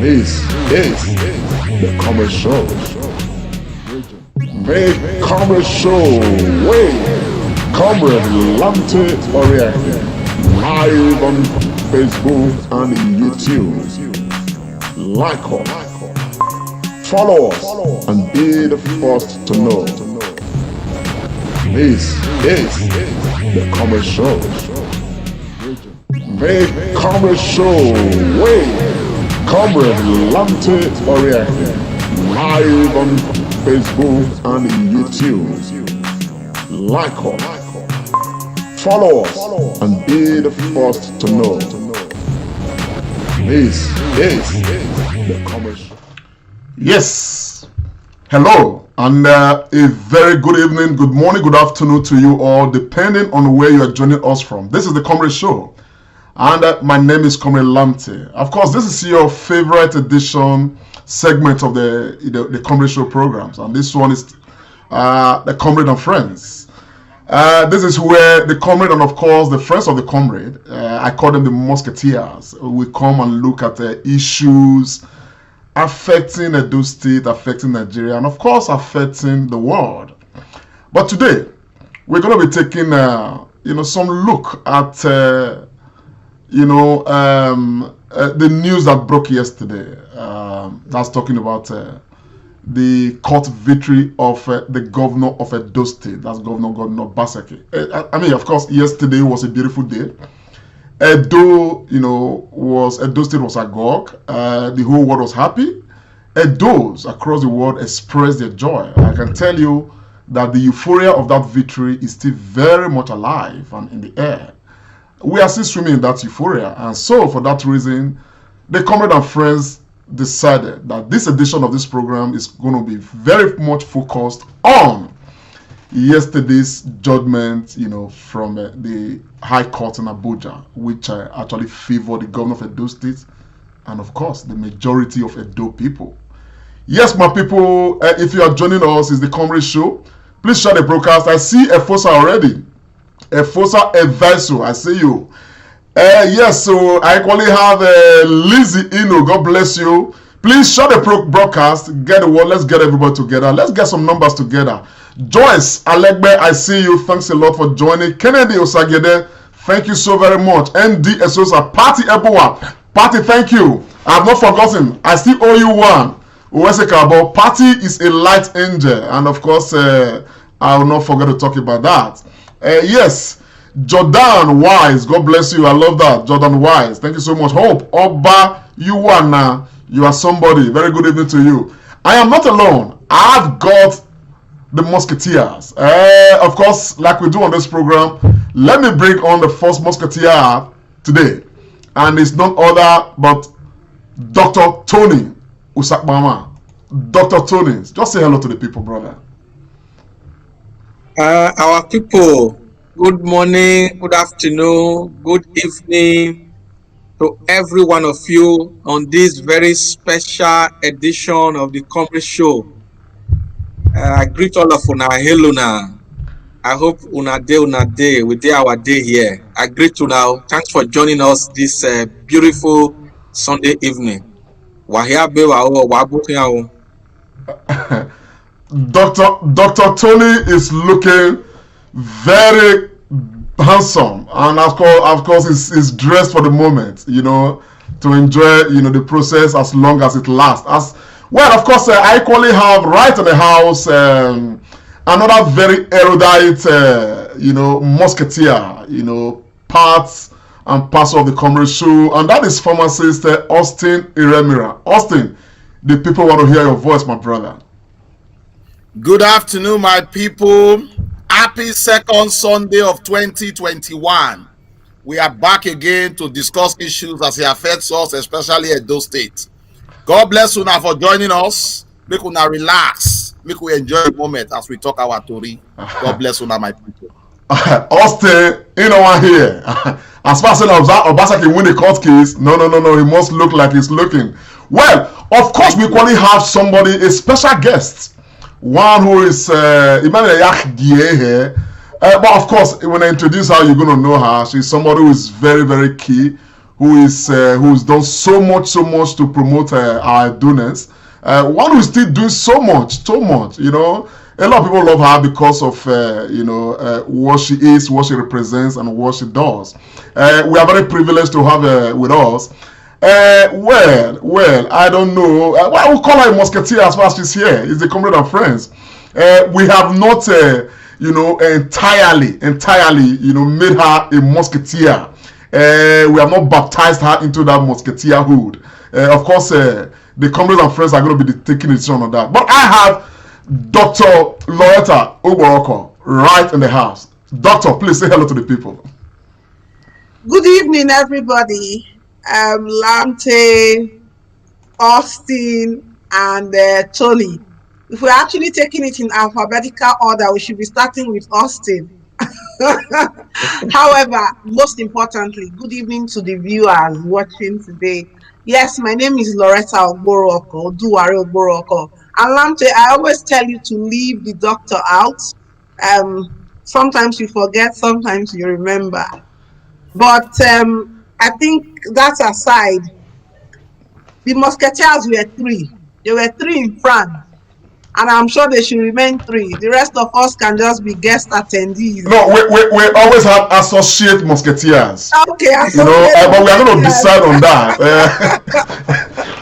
This is the Comrade Show. The Comrade Show. Wait. Comrade Lante Oriente. Live on Facebook and YouTube. Like us. Follow us and be the first to know. This is the Comrade Show. The Comrade Show. Wait. Comrade Lante Oriente. Live on Facebook and YouTube. Like us. Follow us and be the first to know. This is the Comrade Show. Yes. Hello and a very good evening, good morning, good afternoon to you all, depending on where you are joining us from. This is the Comrade Show. And my name is Comrade Lamte. Of course, this is your favorite edition segment of the Comrade Show programs. And this one is the Comrade and Friends. This is where the Comrade and, of course, the friends of the Comrade, I call them the musketeers, we come and look at the issues affecting Edo State, affecting Nigeria, and, of course, affecting the world. But today, we're going to be taking, some look at the news that broke yesterday. That's talking about the court victory of the governor of Edo State. That's Godwin Obaseki. I mean, of course, yesterday was a beautiful day. Edo State was agog. The whole world was happy. Edos across the world expressed their joy. I can tell you that the euphoria of that victory is still very much alive and in the air. We are still swimming in that euphoria, and so for that reason, the Comrade and Friends decided that this edition of this program is going to be very much focused on yesterday's judgment, from the High Court in Abuja, which actually favored the governor of Edo State, and of course, the majority of Edo people. Yes, my people, if you are joining us, it's the Comrade Show. Please share the broadcast. I see Efosa already. Efosa Advisor, I see you. Yes, so I equally have Lizzie Eno. God bless you. Please share the broadcast. Get the word. Let's get everybody together. Let's get some numbers together. Joyce Alegbe, I see you. Thanks a lot for joining. Kennedy Osagede, thank you so very much. ND Esosa, Party Ebowa. Party, thank you. I have not forgotten. I still owe you one. Uwesekabo, Party is a light angel. And of course, I will not forget to talk about that. Yes, Jordan Wise, God bless you. I love that. Jordan Wise, thank you so much. Hope Oba, you are somebody. Very good evening to you. I am not alone. I've got the musketeers. Of course, like we do on this program, let me bring on the first musketeer today, and it's none other but Dr. Tony Usakbama. Dr. Tony, just say hello to the people, brother. Our people, good morning, good afternoon, good evening to every one of you on this very special edition of the Comrade Show. I greet all of una. Hello now. I hope una day, we day our day here. I greet you now. Thanks for joining us this beautiful Sunday evening. Dr. Tony is looking very handsome, and of course is dressed for the moment, to enjoy, the process as long as it lasts. As well, of course, I equally have right in the house another very erudite, musketeer, parts and parcel of the Comrade Show, and that is pharmacist Austin Iremira. Austin, the people want to hear your voice, my brother. Good afternoon, my people. Happy second Sunday of 2021. We are back again to discuss issues as it affects us, especially Edo State. God bless you now for joining us. Make you now relax. Make we enjoy the moment as we talk our story. God bless you now, my people. Austin, one here. As far as Obaseki win the court case, no. He must look like he's looking. Well, of course, we currently have somebody, a special guest. One who is But of course, when I introduce her, you're going to know her. She's somebody who is very, very key, who's done so much to promote our donors. One who's still doing so much, you know. A lot of people love her because of what she is, what she represents, and what she does. We are very privileged to have her with us. I don't know. Well, I will call her a musketeer as far as she's here. It's the Comrade and Friends. We have not, entirely, made her a musketeer. We have not baptized her into that musketeerhood. Of course, the Comrade and Friends are going to be taking a decision on that. But I have Dr. Loretta Oboroko right in the house. Doctor, please say hello to the people. Good evening, everybody. Lamte, Austin, and Tony. If we're actually taking it in alphabetical order, we should be starting with Austin. However, most importantly, good evening to the viewers watching today. Yes, my name is Loretta Oboroko, Duware Oboroko. And Lamte, I always tell you to leave the doctor out. Sometimes you forget, sometimes you remember. But I think that aside, the musketeers were three. There were three in France. And I'm sure they should remain three. The rest of us can just be guest attendees. No, we always have associate musketeers. Okay, but we are going to decide on that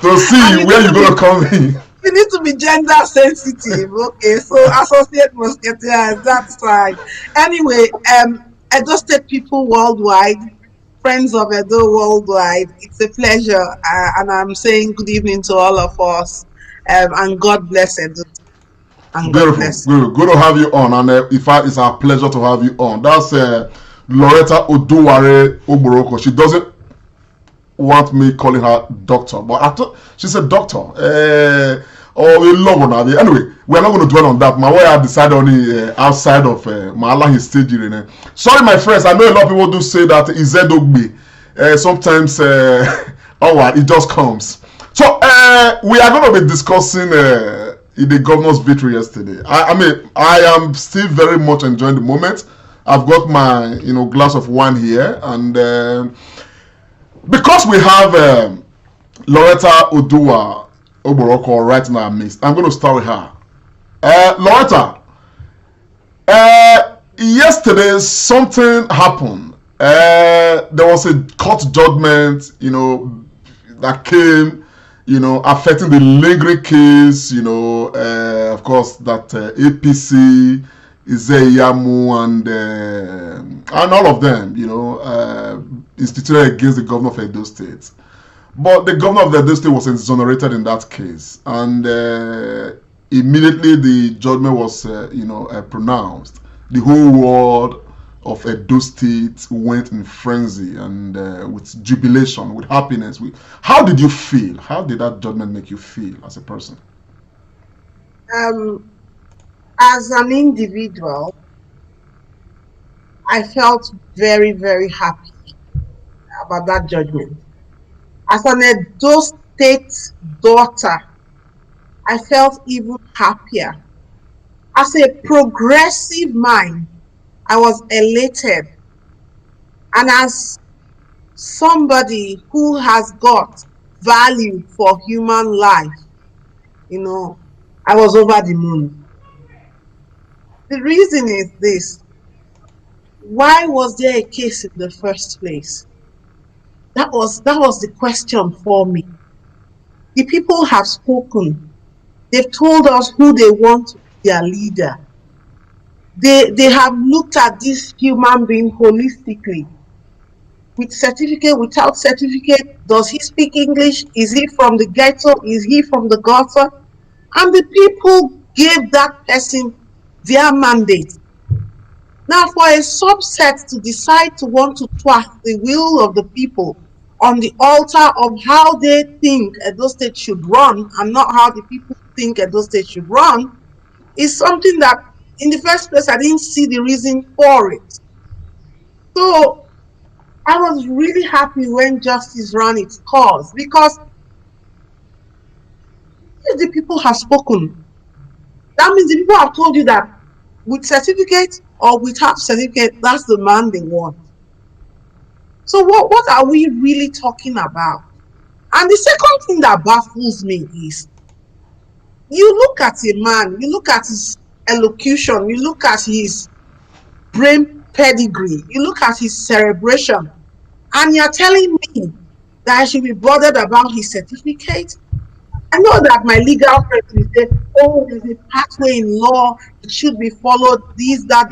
to see where you're going to come in. You need to be gender sensitive. Okay, so associate musketeers, that's fine. Anyway, Edo State people worldwide, friends of Edo worldwide, it's a pleasure, and I'm saying good evening to all of us, and God bless Edo. And Beautiful, good to have you on, and in fact, it's our pleasure to have you on. That's Loretta Oduware Oboroko. She doesn't want me calling her doctor, but I thought she's a doctor. We love her. Anyway, we're not going to dwell on that. My way I decided on the outside of my Allah his stage. Sorry, my friends. I know a lot of people do say that Izedogbe. Sometimes, it just comes. So we are going to be discussing the governor's victory yesterday. I am still very much enjoying the moment. I've got my glass of wine here, and because we have Loretta Oboroko right in our midst, I'm going to start with her. Loretta, yesterday something happened. There was a court judgment, that came, affecting the lingering case, of course, that APC, Izeyamu, and all of them, instituted against the governor of Edo State. But the governor of the Edo State was exonerated in that case, and immediately the judgment was, pronounced. The whole world of Edo State went in frenzy and with jubilation, with happiness. How did you feel? How did that judgment make you feel as a person? As an individual, I felt very, very happy about that judgment. As an Edo State daughter, I felt even happier. As a progressive mind, I was elated. And as somebody who has got value for human life, I was over the moon. The reason is this: why was there a case in the first place? That was the question for me. The people have spoken. They've told us who they want to be their leader. They have looked at this human being holistically. With certificate, without certificate, does he speak English? Is he from the ghetto? Is he from the gutter? And the people gave that person their mandate. Now, for a subset to decide to want to thwart the will of the people on the altar of how they think Edo State should run and not how the people think Edo State should run is something that, in the first place, I didn't see the reason for it. So I was really happy when justice ran its course, because if the people have spoken, that means the people have told you that with certificate or without certificate, that's the man they want. So what are we really talking about? And the second thing that baffles me is, you look at a man, you look at his elocution, you look at his brain pedigree, you look at his cerebration, and you're telling me that I should be bothered about his certificate? I know that my legal friends will say, oh, there's a pathway in law, it should be followed, this, that.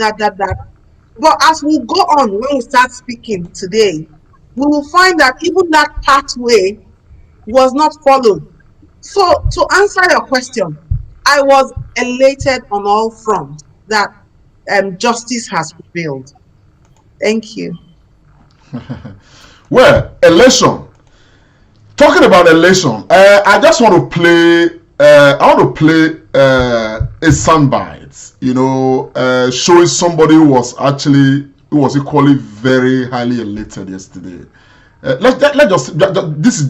But as we go on, when we start speaking today, we will find that even that pathway was not followed. So to answer your question, I was elated on all fronts that justice has prevailed. Thank you. Well, election. Talking about election, I just want to play. I want to play a soundbite. Showing somebody who was equally very highly elated yesterday. Let just this is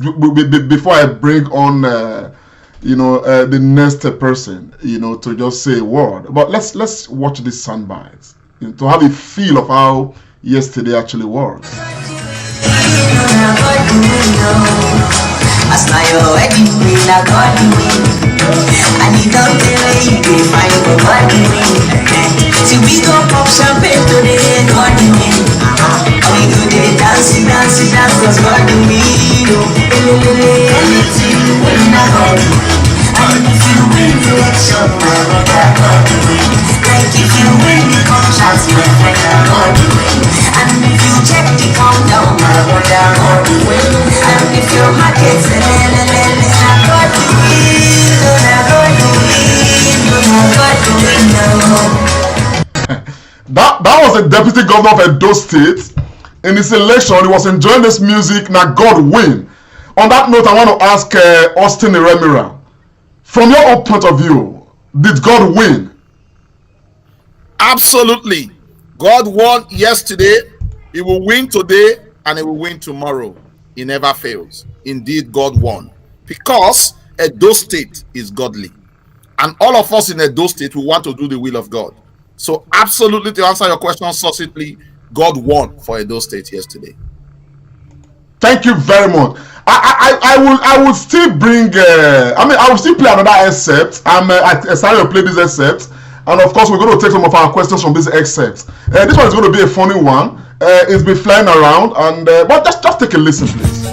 before I bring on the next person to just say a word. But let's watch this soundbite to have a feel of how yesterday actually was. As now you're wedding me, now God you win. And you don't tell where you can find your God you win. See we go pop champagne today, God you win. And we go to the dance, cause God you win. Anything you win, now God you win. And if you win the election, my brother, God you win. Like if you win the contract, my friend, God you win. And if you check the countdown, my brother, God you win. And if your market's God you win, God you win, That was the deputy governor of Edo State. In his election, he was enjoying this music. Now God win. On that note, I want to ask Austin Iremira, from your own point of view, did God win? Absolutely. God won yesterday. He will win today and he will win tomorrow. He never fails. Indeed, God won. Because Edo State is godly. And all of us in Edo State, we want to do the will of God. So absolutely, to answer your question succinctly, God won for Edo State yesterday. Thank you very much. I will still bring. I will still play another excerpt. I started to play this excerpt, and of course we're going to take some of our questions from this excerpt. This one is going to be a funny one. It's been flying around, and but just take a listen, please.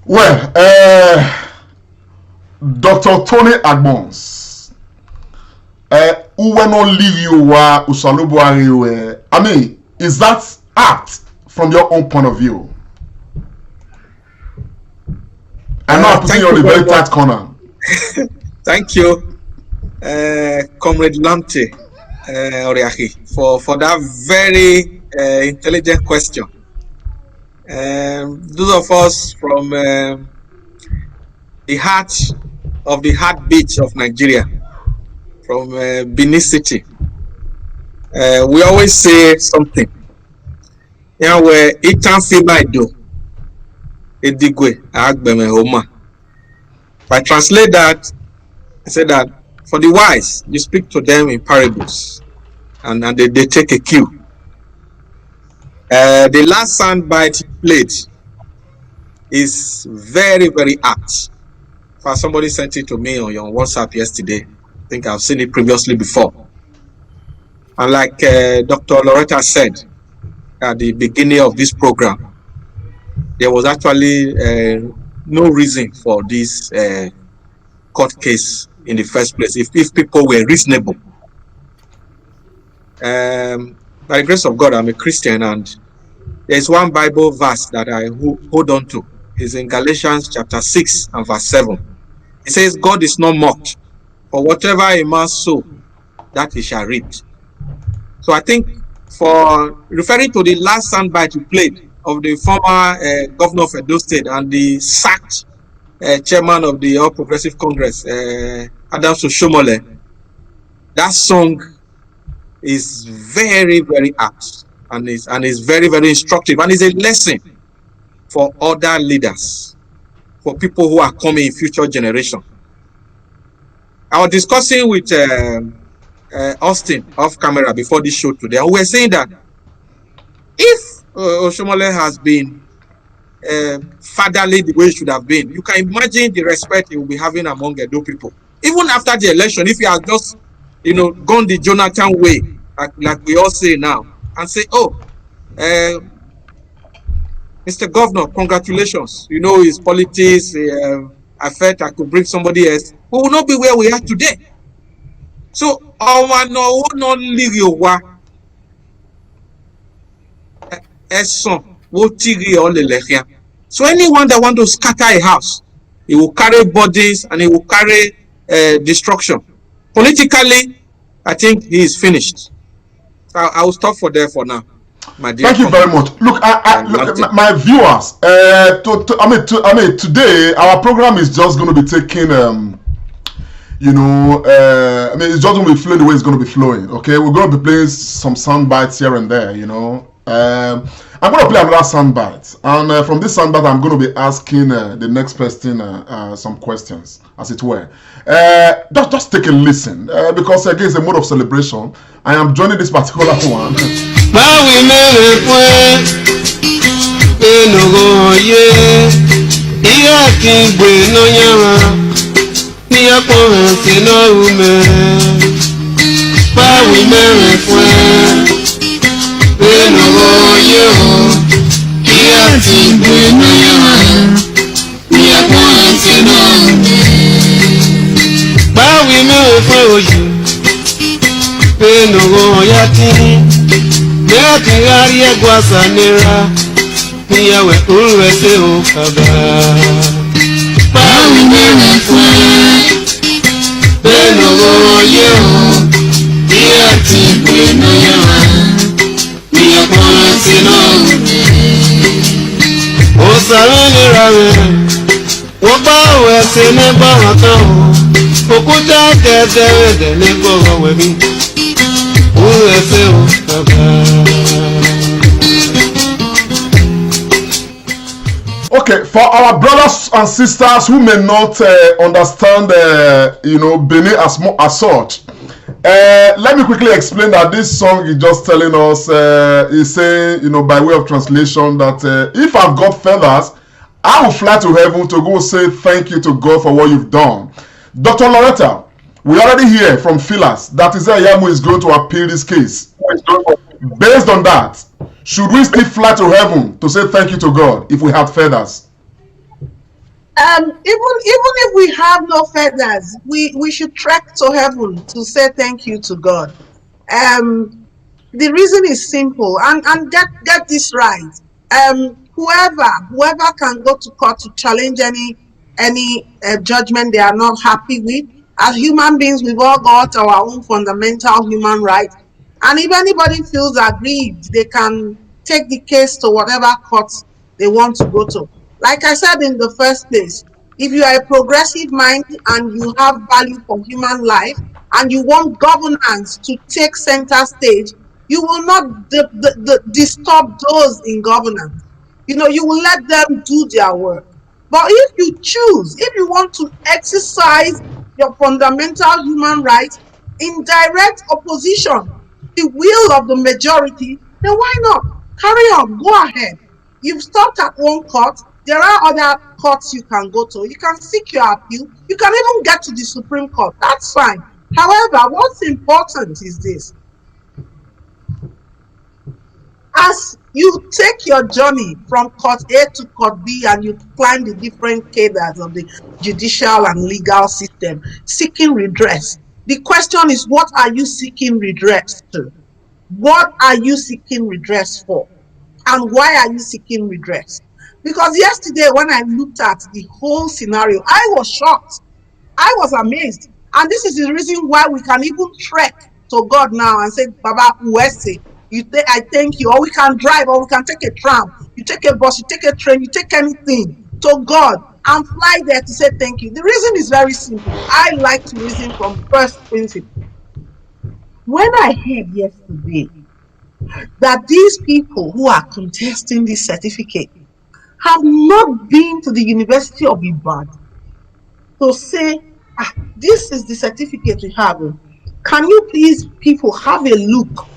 Well, Dr. Tony Agbons, I mean, is that apt from your own point of view? I know I'm putting you on a very tight corner. Thank you, Comrade Lamte Oriahi, for that very intelligent question. Those of us from the heart of the heartbeat of Nigeria, from Benin City, we always say something. Where Itan Fimaido, Edigwe, Agbeme Homa. If I translate that, I say that for the wise, you speak to them in parables, and they take a cue. The last soundbite you played is very, very apt. Somebody sent it to me on your WhatsApp yesterday. I think I've seen it previously before. And like Dr. Loretta said at the beginning of this program, there was actually no reason for this court case in the first place if people were reasonable. By the grace of God, I'm a Christian, and there's one Bible verse that I hold on to. It's in Galatians chapter 6 and verse 7. It says, God is not mocked, for whatever a man sow, that he shall reap. So I think, for referring to the last soundbite you played of the former governor of Edo State and the sacked chairman of the All Progressive Congress, Adams Oshomole. That song is very, very apt and is very, very instructive and is a lesson for other leaders, for people who are coming in future generation. I was discussing with Austin off camera before this show today, and we were saying that if Oshomole has been fatherly the way it should have been, you can imagine the respect he will be having among Edo people. Even after the election, if he has just, gone the Jonathan way, like we all say now, and say, oh, Mr. Governor, congratulations. You know his politics. I felt I could bring somebody else. We will not be where we are today. So, so anyone that want to scatter a house, he will carry bodies and he will carry destruction. Politically, I think he is finished. So I will stop for there for now. My dear. Thank you very much. Look, look, my viewers. Today our program is just going to be taking, it's just going to be flowing the way it's going to be flowing. Okay, we're going to be playing some sound bites here and there. I'm going to play another soundbite, and from this soundbite, I'm going to be asking the next person some questions, as it were. Just take a listen, because again, it's a mode of celebration. I am joining this particular one. Okay, for our brothers and sisters who may not understand, Benin as such, let me quickly explain that this song is just telling us, is saying, by way of translation, that if I've got feathers, I will fly to heaven to go say thank you to God for what you've done. Dr. Loretta, we already hear from Philas that Yamu is going to appeal this case. Based on that, should we still fly to heaven to say thank you to God if we have feathers? Even if we have no feathers, we should trek to heaven to say thank you to God. The reason is simple, and get this right. Whoever can go to court to challenge any judgment they are not happy with. As human beings, we've all got our own fundamental human rights. And if anybody feels aggrieved, they can take the case to whatever courts they want to go to. Like I said in the first place, if you are a progressive mind and you have value for human life and you want governance to take center stage, you will not disturb those in governance. You will let them do their work. But if you want to exercise your fundamental human rights in direct opposition the will of the majority, then why not? Carry on, go ahead. You've stopped at one court. There are other courts you can go to. You can seek your appeal. You can even get to the Supreme Court. That's fine. However, what's important is this. As you take your journey from court A to court B and you climb the different cadres of the judicial and legal system, seeking redress, the question is, what are you seeking redress to? What are you seeking redress for? And why are you seeking redress? Because yesterday when I looked at the whole scenario, I was shocked. I was amazed. And this is the reason why we can even trek to God now and say, Baba Uwese, I thank you. Or we can drive, or we can take a tram you take a bus, you take a train, you take anything to God and fly there to say thank you. The reason is very simple. I like to reason from first principle. When I heard yesterday that these people who are contesting this certificate have not been to the University of Ibadan to say, this is the certificate we have. Can you please, people, have a look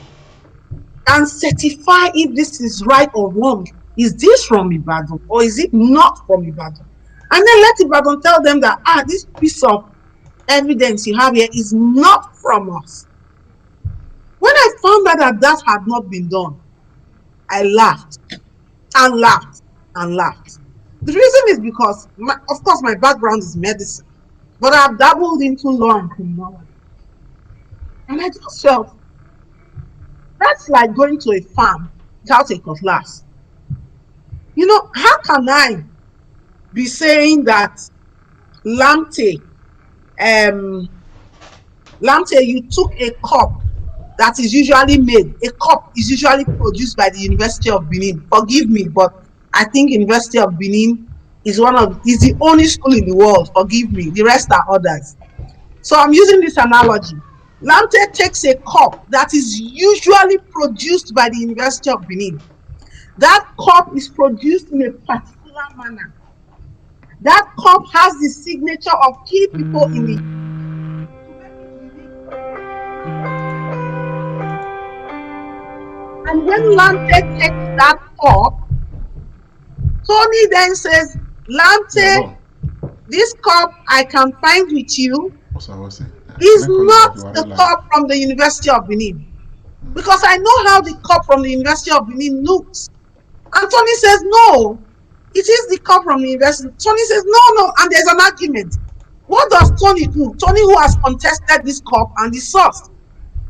and certify if this is right or wrong? Is this from Ibadan or is it not from Ibadan? And then let Ibadan tell them that, this piece of evidence you have here is not from us. When I found out that had not been done, I laughed and laughed and laughed. The reason is because, of course, my background is medicine, but I've dabbled into law and criminology. And I just felt, that's like going to a farm without a cutlass. How can I be saying that Lamte, you took a cup that is usually made. A cup is usually produced by the University of Benin. Forgive me, but I think University of Benin is the only school in the world. Forgive me. The rest are others. So I'm using this analogy. Lamte takes a cup that is usually produced by the University of Benin. That cup is produced in a particular manner. That cup has the signature of key people in the And when Lamte takes that cup, Tony then says, Lamte, this cup I can find with you is not the cup from the University of Benin. Because I know how the cup from the University of Benin looks. And Tony says, no, it is the cup from the university. Tony says, no, and there's an argument. What does Tony do? Tony, who has contested this cup and the source.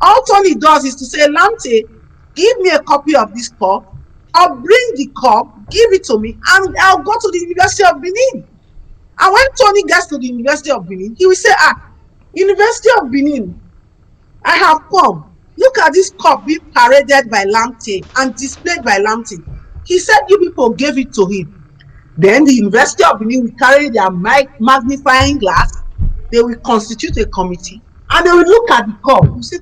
All Tony does is to say, Lamte, give me a copy of this cup. I'll bring the cup, give it to me, and I'll go to the University of Benin. And when Tony gets to the University of Benin, he will say, University of Benin, I have come. Look at this cup being paraded by Lamte and displayed by Lamte. He said you people gave it to him. Then the University of Benin will carry their magnifying glass. They will constitute a committee. And they will look at the cup. We say,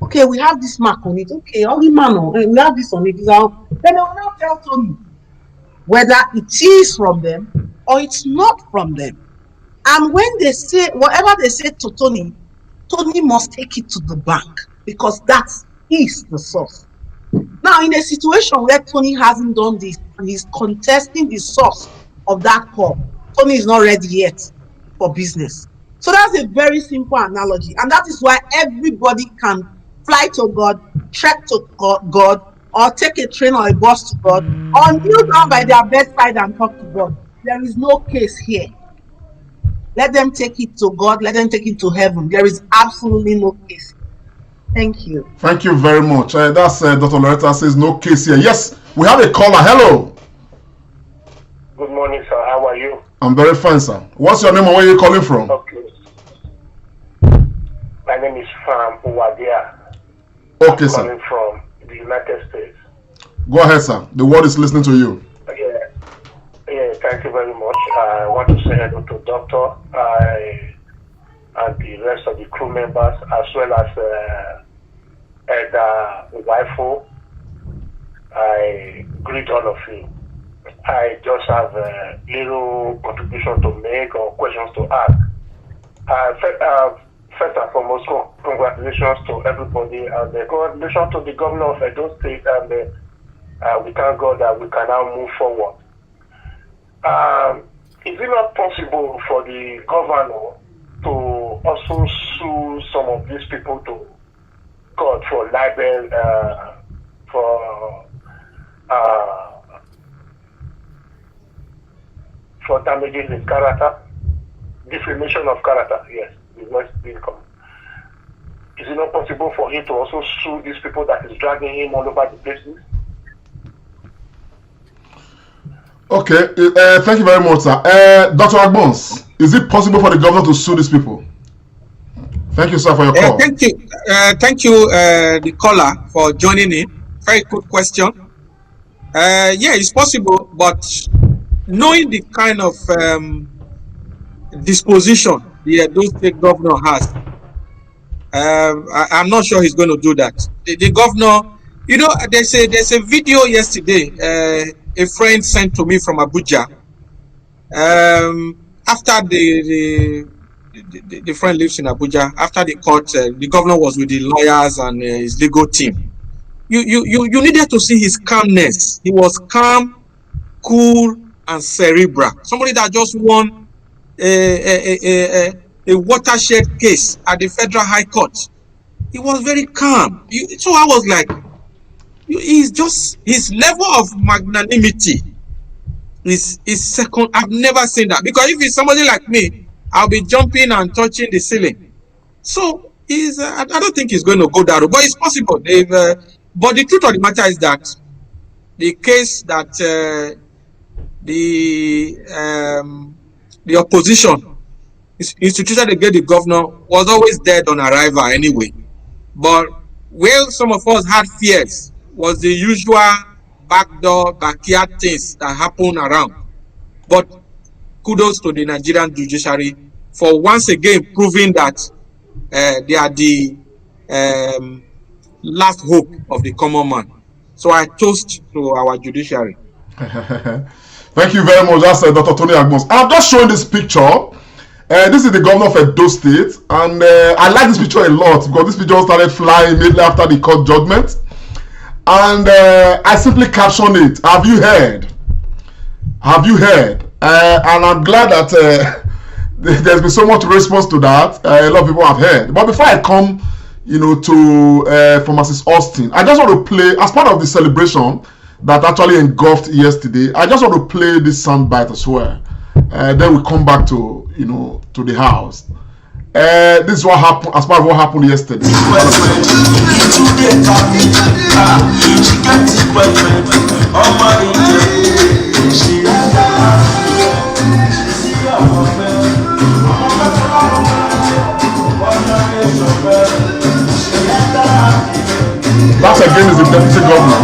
okay, we have this mark on it. Okay, only man, we have this on it. Then they will now tell Tony whether it is from them or it's not from them. And when they say, whatever they say to Tony, Tony must take it to the bank because that is the source. Now, in a situation where Tony hasn't done this and he's contesting the source of that cup, Tony is not ready yet for business. So that's a very simple analogy. And that is why everybody can fly to God, trek to God, or take a train or a bus to God, or kneel down by their bedside and talk to God. There is no case here. Let them take it to God. Let them take it to heaven. There is absolutely no case. Thank you. Thank you very much. That's Dr. Loretta says no case here. Yes, we have a caller. Hello. Good morning, sir. How are you? I'm very fine, sir. What's your name and where are you calling from? Okay. My name is Fam Uwadia. Okay, I'm sir. calling from the United States. Go ahead, sir. The world is listening to you. Yeah, thank you very much. I want to say hello to Doctor and the rest of the crew members, as well as Wifo. I greet all of you. I just have a little contribution to make or questions to ask. First and foremost, congratulations to everybody and congratulations to the governor of Edo State, and we thank God that we can now move forward. Is it not possible for the governor to also sue some of these people to court for libel, for damaging his character, defamation of character? Yes, the West income. Is it not possible for him to also sue these people that is dragging him all over the places? Okay, thank you very much, sir. Dr. Agbons, is it possible for the governor to sue these people? Thank you, sir, for your call. Thank you, the caller, for joining in. Very good question. Yeah, it's possible, but knowing the kind of disposition the Edo State governor has, I'm not sure he's going to do that. The governor, there's a video yesterday. A friend sent to me from Abuja. After the friend lives in Abuja. After the court, the governor was with the lawyers and his legal team. You needed to see his calmness. He was calm, cool, and cerebral. Somebody that just won a watershed case at the Federal High Court. He was very calm. So I was like, he's just, his level of magnanimity is second. I've never seen that, because if it's somebody like me, I'll be jumping and touching the ceiling. So I don't think he's going to go that route, but it's possible. But the truth of the matter is that the case that the opposition instituted against the governor was always dead on arrival anyway. But where some of us had fears was the usual backdoor, backyard things that happen around. But kudos to the Nigerian judiciary for once again proving that they are the last hope of the common man. So I toast to our judiciary. Thank you very much. That's Dr. Tony Agbons. I'm just showing this picture. This is the governor of Edo State, and I like this picture a lot because this picture started flying immediately after the court judgment. And I simply captioned it, "Have you heard? Have you heard?" And I'm glad that there's been so much response to that. A lot of people have heard. But before I come, to Pharmacist Austin, I just want to play, as part of the celebration that actually engulfed yesterday, I just want to play this soundbite as well. Then we come back to to the house. This is what happened as part of what happened yesterday. That again is the deputy governor.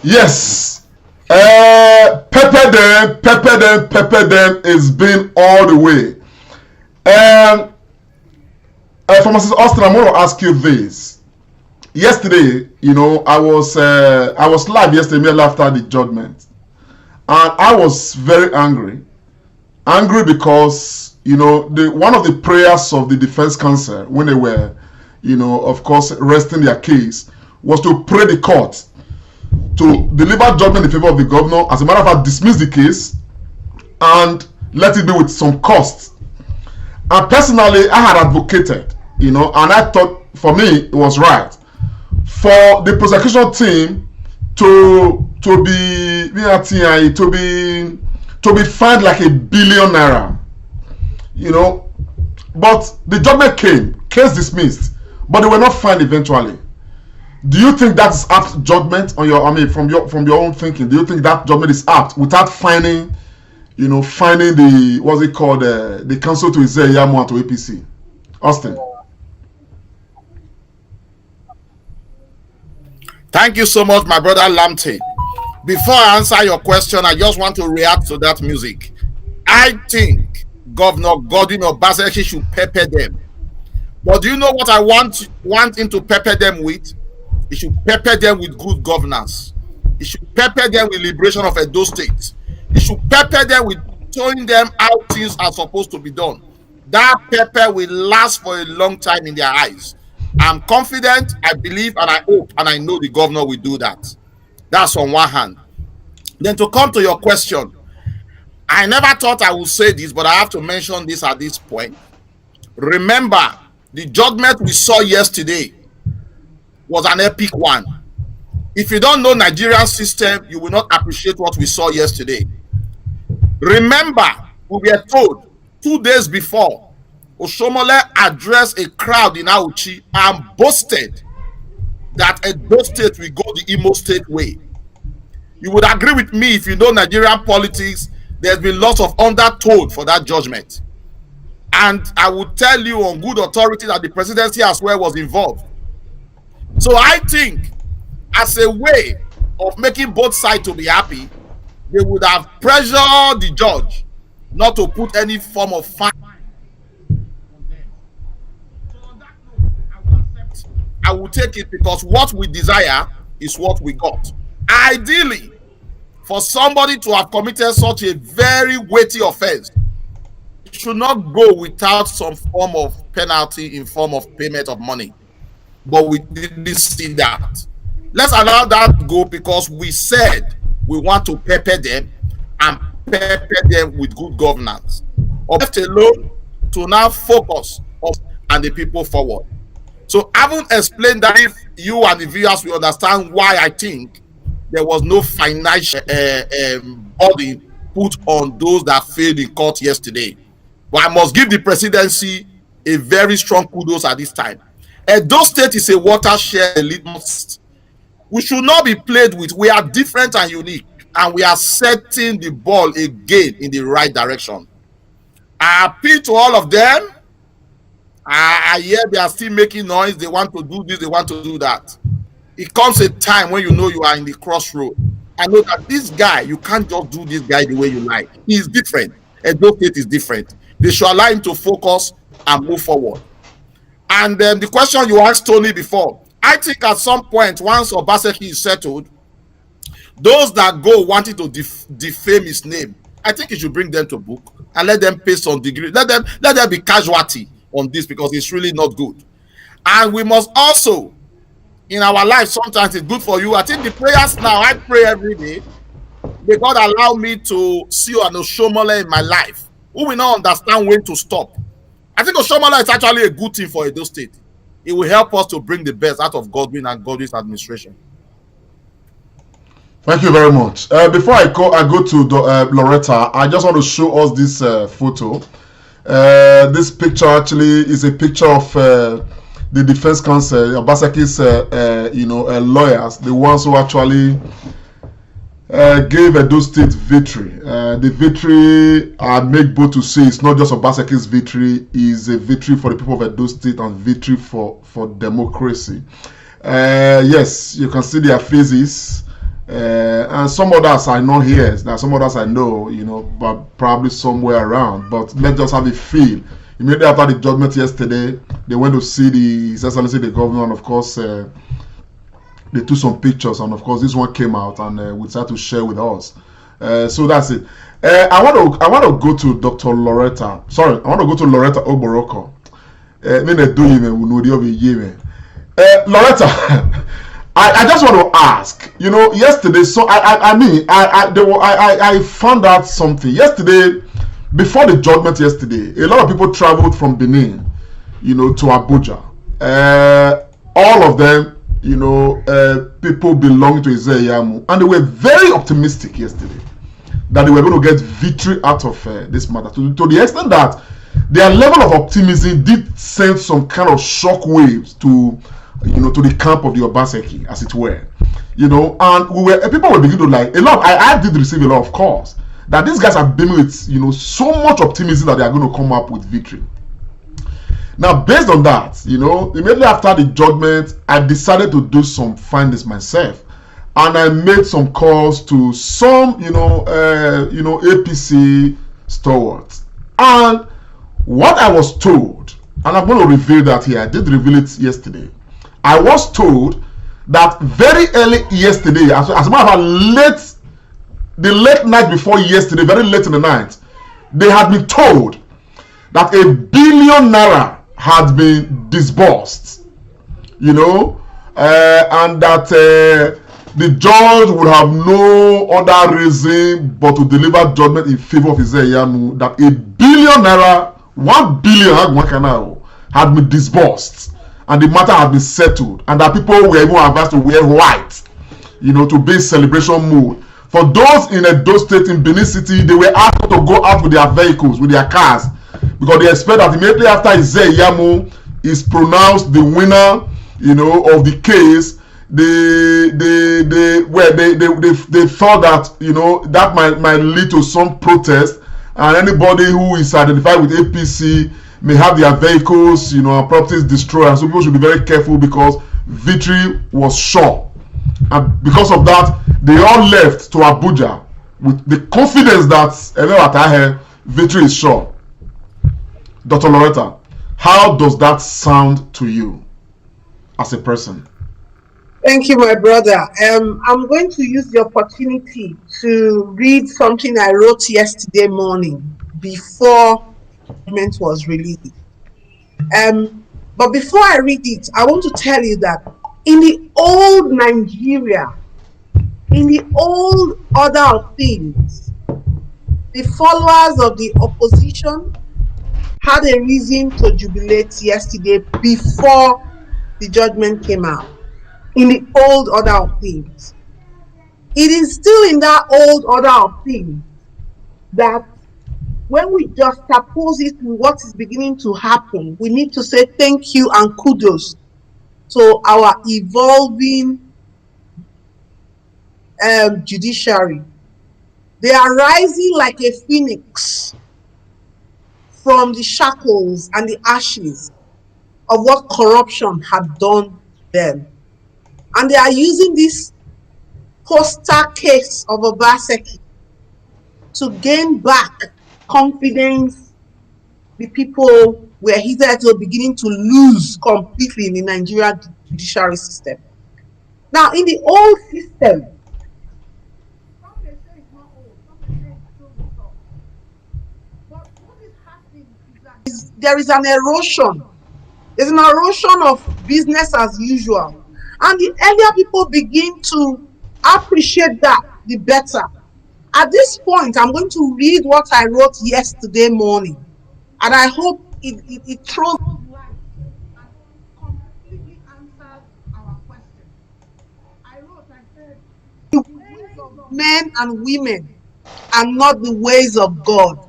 Yes, pepper them is been all the way. Pharmacist Austin, I'm going to ask you this. Yesterday, I was live yesterday, immediately after the judgment, and I was very angry because one of the prayers of the defense counsel when they were, of course, resting their case was to pray the court to deliver judgment in favor of the governor, as a matter of fact, dismiss the case and let it be with some cost. And personally, I had advocated, and I thought for me it was right for the prosecution team to be fined like £1 billion, But the judgment came, case dismissed, but they were not fined eventually. Do you think that's apt judgment on from your own thinking? Do you think that judgment is apt without finding the what's it called the counsel to Isaiah Yamu and to APC? Austin. Thank you so much, my brother Lamte. Before I answer your question, I just want to react to that music. I think Governor Godwin Obaseki should pepper them. But do you know what I want him to pepper them with? He should pepper them with good governance. He should pepper them with liberation of Edo State. He should pepper them with showing them how things are supposed to be done. That pepper will last for a long time in their eyes. I'm confident, I believe, and I hope, and I know the governor will do that. That's on one hand. Then to come to your question, I never thought I would say this, but I have to mention this at this point. Remember, the judgment we saw yesterday was an epic one. If you don't know Nigerian system, you will not appreciate what we saw yesterday. Remember, we were told 2 days before, Oshomole addressed a crowd in Auchi and boasted that Edo State will go the Imo State way. You would agree with me, if you know Nigerian politics, there's been lots of undertone for that judgment. And I would tell you on good authority that the presidency as well was involved. So I think, as a way of making both sides to be happy, they would have pressured the judge not to put any form of fine on them. So on that note, I will accept. I will take it, because what we desire is what we got. Ideally, for somebody to have committed such a very weighty offense, it should not go without some form of penalty in form of payment of money. But we didn't see that. Let's allow that go, because we said we want to pepper them and pepper them with good governance. Or left alone to now focus on and the people forward. So I haven't explained that, if you and the viewers will understand why I think there was no financial body put on those that failed in court yesterday. But I must give the presidency a very strong kudos at this time. Edo State is a watershed litmus. We should not be played with. We are different and unique, and we are setting the ball again in the right direction. I appeal to all of them. I hear they are still making noise. They want to do this, they want to do that. It comes a time when you know you are in the crossroad. I know that this guy, you can't just do this guy the way you like. He is different. Edo State is different. They should allow him to focus and move forward. And then the question you asked Tony before, I think at some point, once Obaseki is settled, those that go wanting to defame his name, I think you should bring them to book and let them pay some degree. Let them be casualty on this, because it's really not good. And we must also, in our life, sometimes it's good for you. I think the prayers now, I pray every day, may God allow me to see an Oshomole in my life who will not understand when to stop. I think Oshomole is actually a good thing for Edo State. It will help us to bring the best out of Godwin and Godwin's administration. Thank you very much. Before I go to Loretta, I just want to show us this photo. This picture actually is a picture of the defense counsel, Obaseki's lawyers, the ones who actually gave Edo State victory. The victory, I make bold to say, it's not just Obaseki's victory, is a victory for the people of Edo State and victory for democracy. Yes, you can see their faces. And some others I know here, there are some others I know, but probably somewhere around. But let's just have a feel. Immediately after the judgment yesterday, they went to see His Excellency the Governor, and of course, they took some pictures, and of course, this one came out, and we decided to share with us. So that's it. I want to go to Dr. Loretta. Sorry, I want to go to Loretta Oboroko. Loretta. I just want to ask, yesterday, so I found out something. Yesterday, before the judgment yesterday, a lot of people traveled from Benin, to Abuja. All of them, people belonging to Izeyamu, and they were very optimistic yesterday that they were going to get victory out of this matter, to the extent that their level of optimism did send some kind of shock waves to the camp of the Obaseki, as it were, and people were beginning to I did receive a lot of calls that these guys are beaming with, so much optimism that they are going to come up with victory. Now, based on that, immediately after the judgment, I decided to do some findings myself, and I made some calls to some, APC stalwarts. And what I was told, and I'm going to reveal that here, I did reveal it yesterday. I was told that very early yesterday, as a matter of fact, the late night before yesterday, very late in the night, they had been told that ₦1 billion had been disbursed, and that the judge would have no other reason but to deliver judgment in favor of Izeyamu, that ₦1 billion, ₦1 billion had been disbursed, and the matter had been settled, and that people were even advised to wear white, to be in celebration mood. For those in Edo State, in Benin City, they were asked to go out with their vehicles, with their cars, because they expect that immediately after Izeyamu is pronounced the winner, of the case, they thought that that might lead to some protest, and anybody who is identified with APC may have their vehicles, and properties destroyed. And so people should be very careful because victory was sure. And because of that, they all left to Abuja with the confidence that victory is sure. Dr. Loretta, how does that sound to you as a person? Thank you, my brother. I'm going to use the opportunity to read something I wrote yesterday morning before the document was released. But before I read it, I want to tell you that in the old Nigeria, in the old order of things, the followers of the opposition had a reason to jubilate yesterday before the judgment came out. In the old order of things, it is still in that old order of things that when we juxtapose it with what is beginning to happen, we need to say thank you and kudos to our evolving judiciary. They are rising like a phoenix from the shackles and the ashes of what corruption had done to them. And they are using this poster case of Obaseki to gain back confidence the people were hitherto beginning to lose completely in the Nigerian judiciary system. Now, in the old system, some may say it's not old, some may say it's still the top. But what is happening is that there is an erosion. There's an erosion of business as usual. And the earlier people begin to appreciate that, the better. At this point, I'm going to read what I wrote yesterday morning. And I hope it throws light and completely answers our question. I said, the ways of men and women are not the ways of God.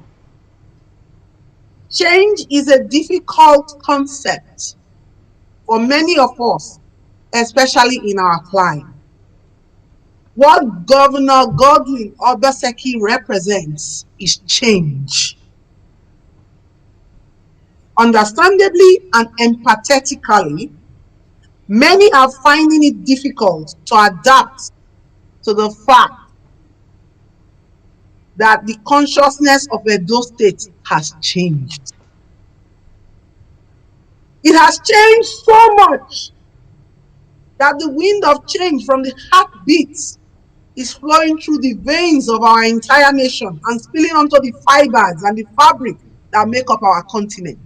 Change is a difficult concept for many of us, especially in our climate. What Governor Godwin Obaseki represents is change. Understandably and empathetically, many are finding it difficult to adapt to the fact that the consciousness of Edo State has changed. It has changed so much that the wind of change from the heartbeats is flowing through the veins of our entire nation and spilling onto the fibers and the fabric that make up our continent.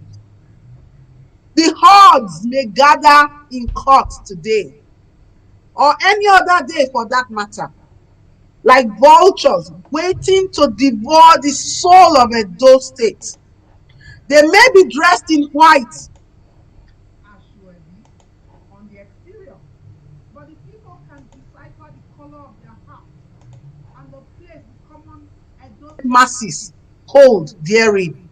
The hordes may gather in court today, or any other day for that matter, like vultures waiting to devour the soul of Edo State. They may be dressed in white, on the exterior, but the people can decipher the color of their heart and the place the common Edo masses hold therein.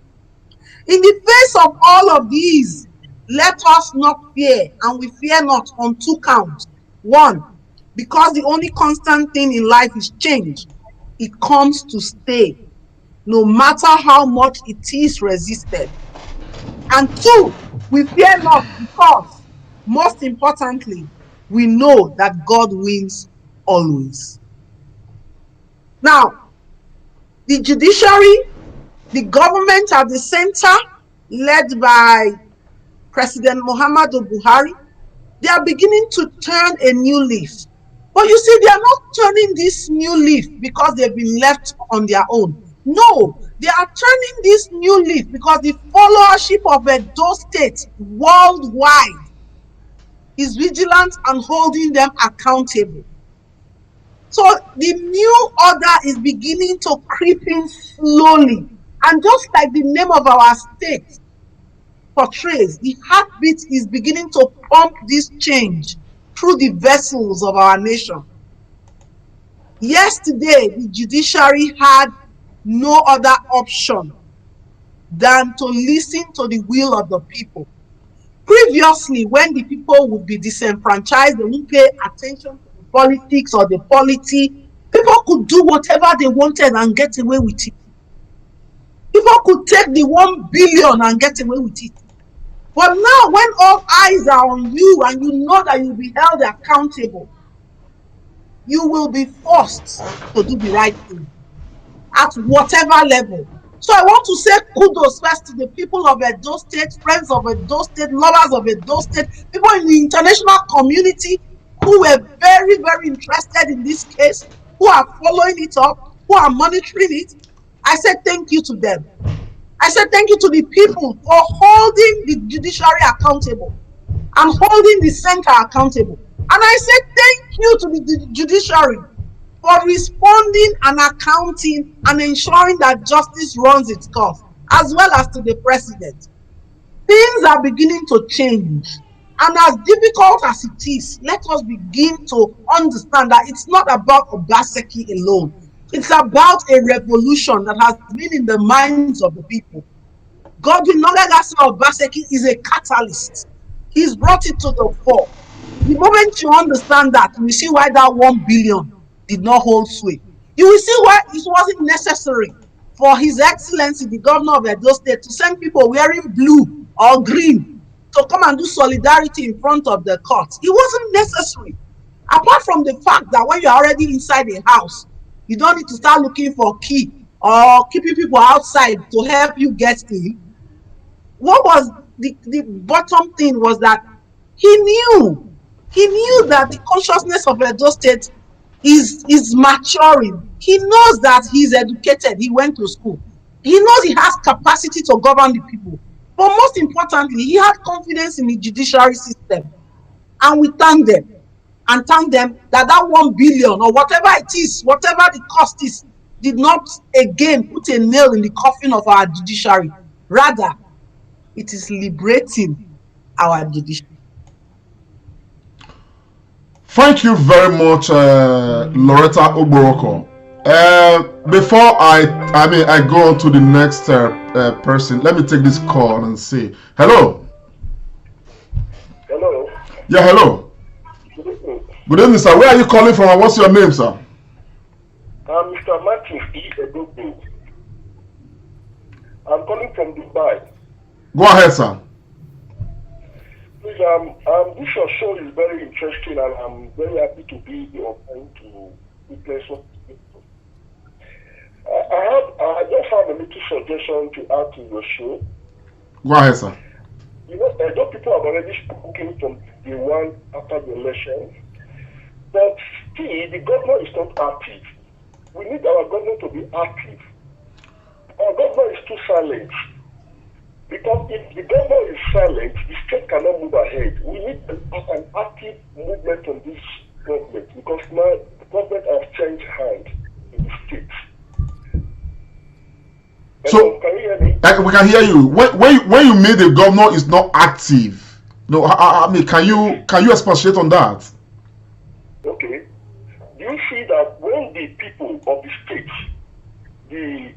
In the face of all of these, let us not fear, and we fear not on two counts. One, because the only constant thing in life is change. It comes to stay, no matter how much it is resisted. And two, we fear not because, most importantly, we know that God wins always. Now, the judiciary, the government at the center, led by President Muhammadu Buhari, they are beginning to turn a new leaf. But you see, they are not turning this new leaf because they've been left on their own. No, they are turning this new leaf because the followership of Edo State worldwide is vigilant and holding them accountable. So the new order is beginning to creep in slowly. And just like the name of our state portrays, the heartbeat is beginning to pump this change through the vessels of our nation. Yesterday, the judiciary had no other option than to listen to the will of the people. Previously, when the people would be disenfranchised, they wouldn't pay attention to the politics or the polity. People could do whatever they wanted and get away with it. People could take the 1 billion and get away with it. But now, when all eyes are on you and you know that you'll be held accountable, you will be forced to do the right thing at whatever level. So I want to say kudos first to the people of Edo State, friends of Edo State, lovers of Edo State, people in the international community who were very, very interested in this case, who are following it up, who are monitoring it. I said thank you to them. I said thank you to the people for holding the judiciary accountable and holding the center accountable. And I said thank you to the judiciary for responding and accounting and ensuring that justice runs its course, as well as to the president. Things are beginning to change. And as difficult as it is, let us begin to understand that it's not about Obaseki alone. It's about a revolution that has been in the minds of the people. Godwin Obaseki is a catalyst. He's brought it to the fore. The moment you understand that, you will see why that 1 billion did not hold sway. You will see why it wasn't necessary for His Excellency, the Governor of Edo State, to send people wearing blue or green to come and do solidarity in front of the court. It wasn't necessary. Apart from the fact that when you're already inside a house, you don't need to start looking for key or keeping people outside to help you get in. What was the bottom thing was that he knew that the consciousness of Edo State is maturing. He knows that he's educated, he went to school. He knows he has capacity to govern the people. But most importantly, he had confidence in the judiciary system. And we thank them. And thank them that 1 billion or whatever it is, whatever the cost is, did not again put a nail in the coffin of our judiciary. Rather, it is liberating our judiciary. Thank you very much, Loretta Oboroko. Before I go on to the next person, let me take this call and say hello. Hello. Yeah, hello. Good evening. Good evening, sir. Where are you calling from, and what's your name, sir? I'm Mr. Martin Edogu. I'm calling from Dubai. Go ahead, sir. Please, this your show is very interesting, and I'm very happy to be your friend to witness what you do. I just have a little suggestion to add to your show. Go ahead, sir. You know, Edo people have already spoken from the one after the election, but still, the government is not active. We need our government to be active. Our government is too silent. Because if the government is silent, the state cannot move ahead. We need an active movement from this government, because now the government has changed hands in the state. So, can you hear me? We can hear you. When you mean the governor is not active, no, I mean, can you expatiate on that? Okay. Do you see that when the people of the state, the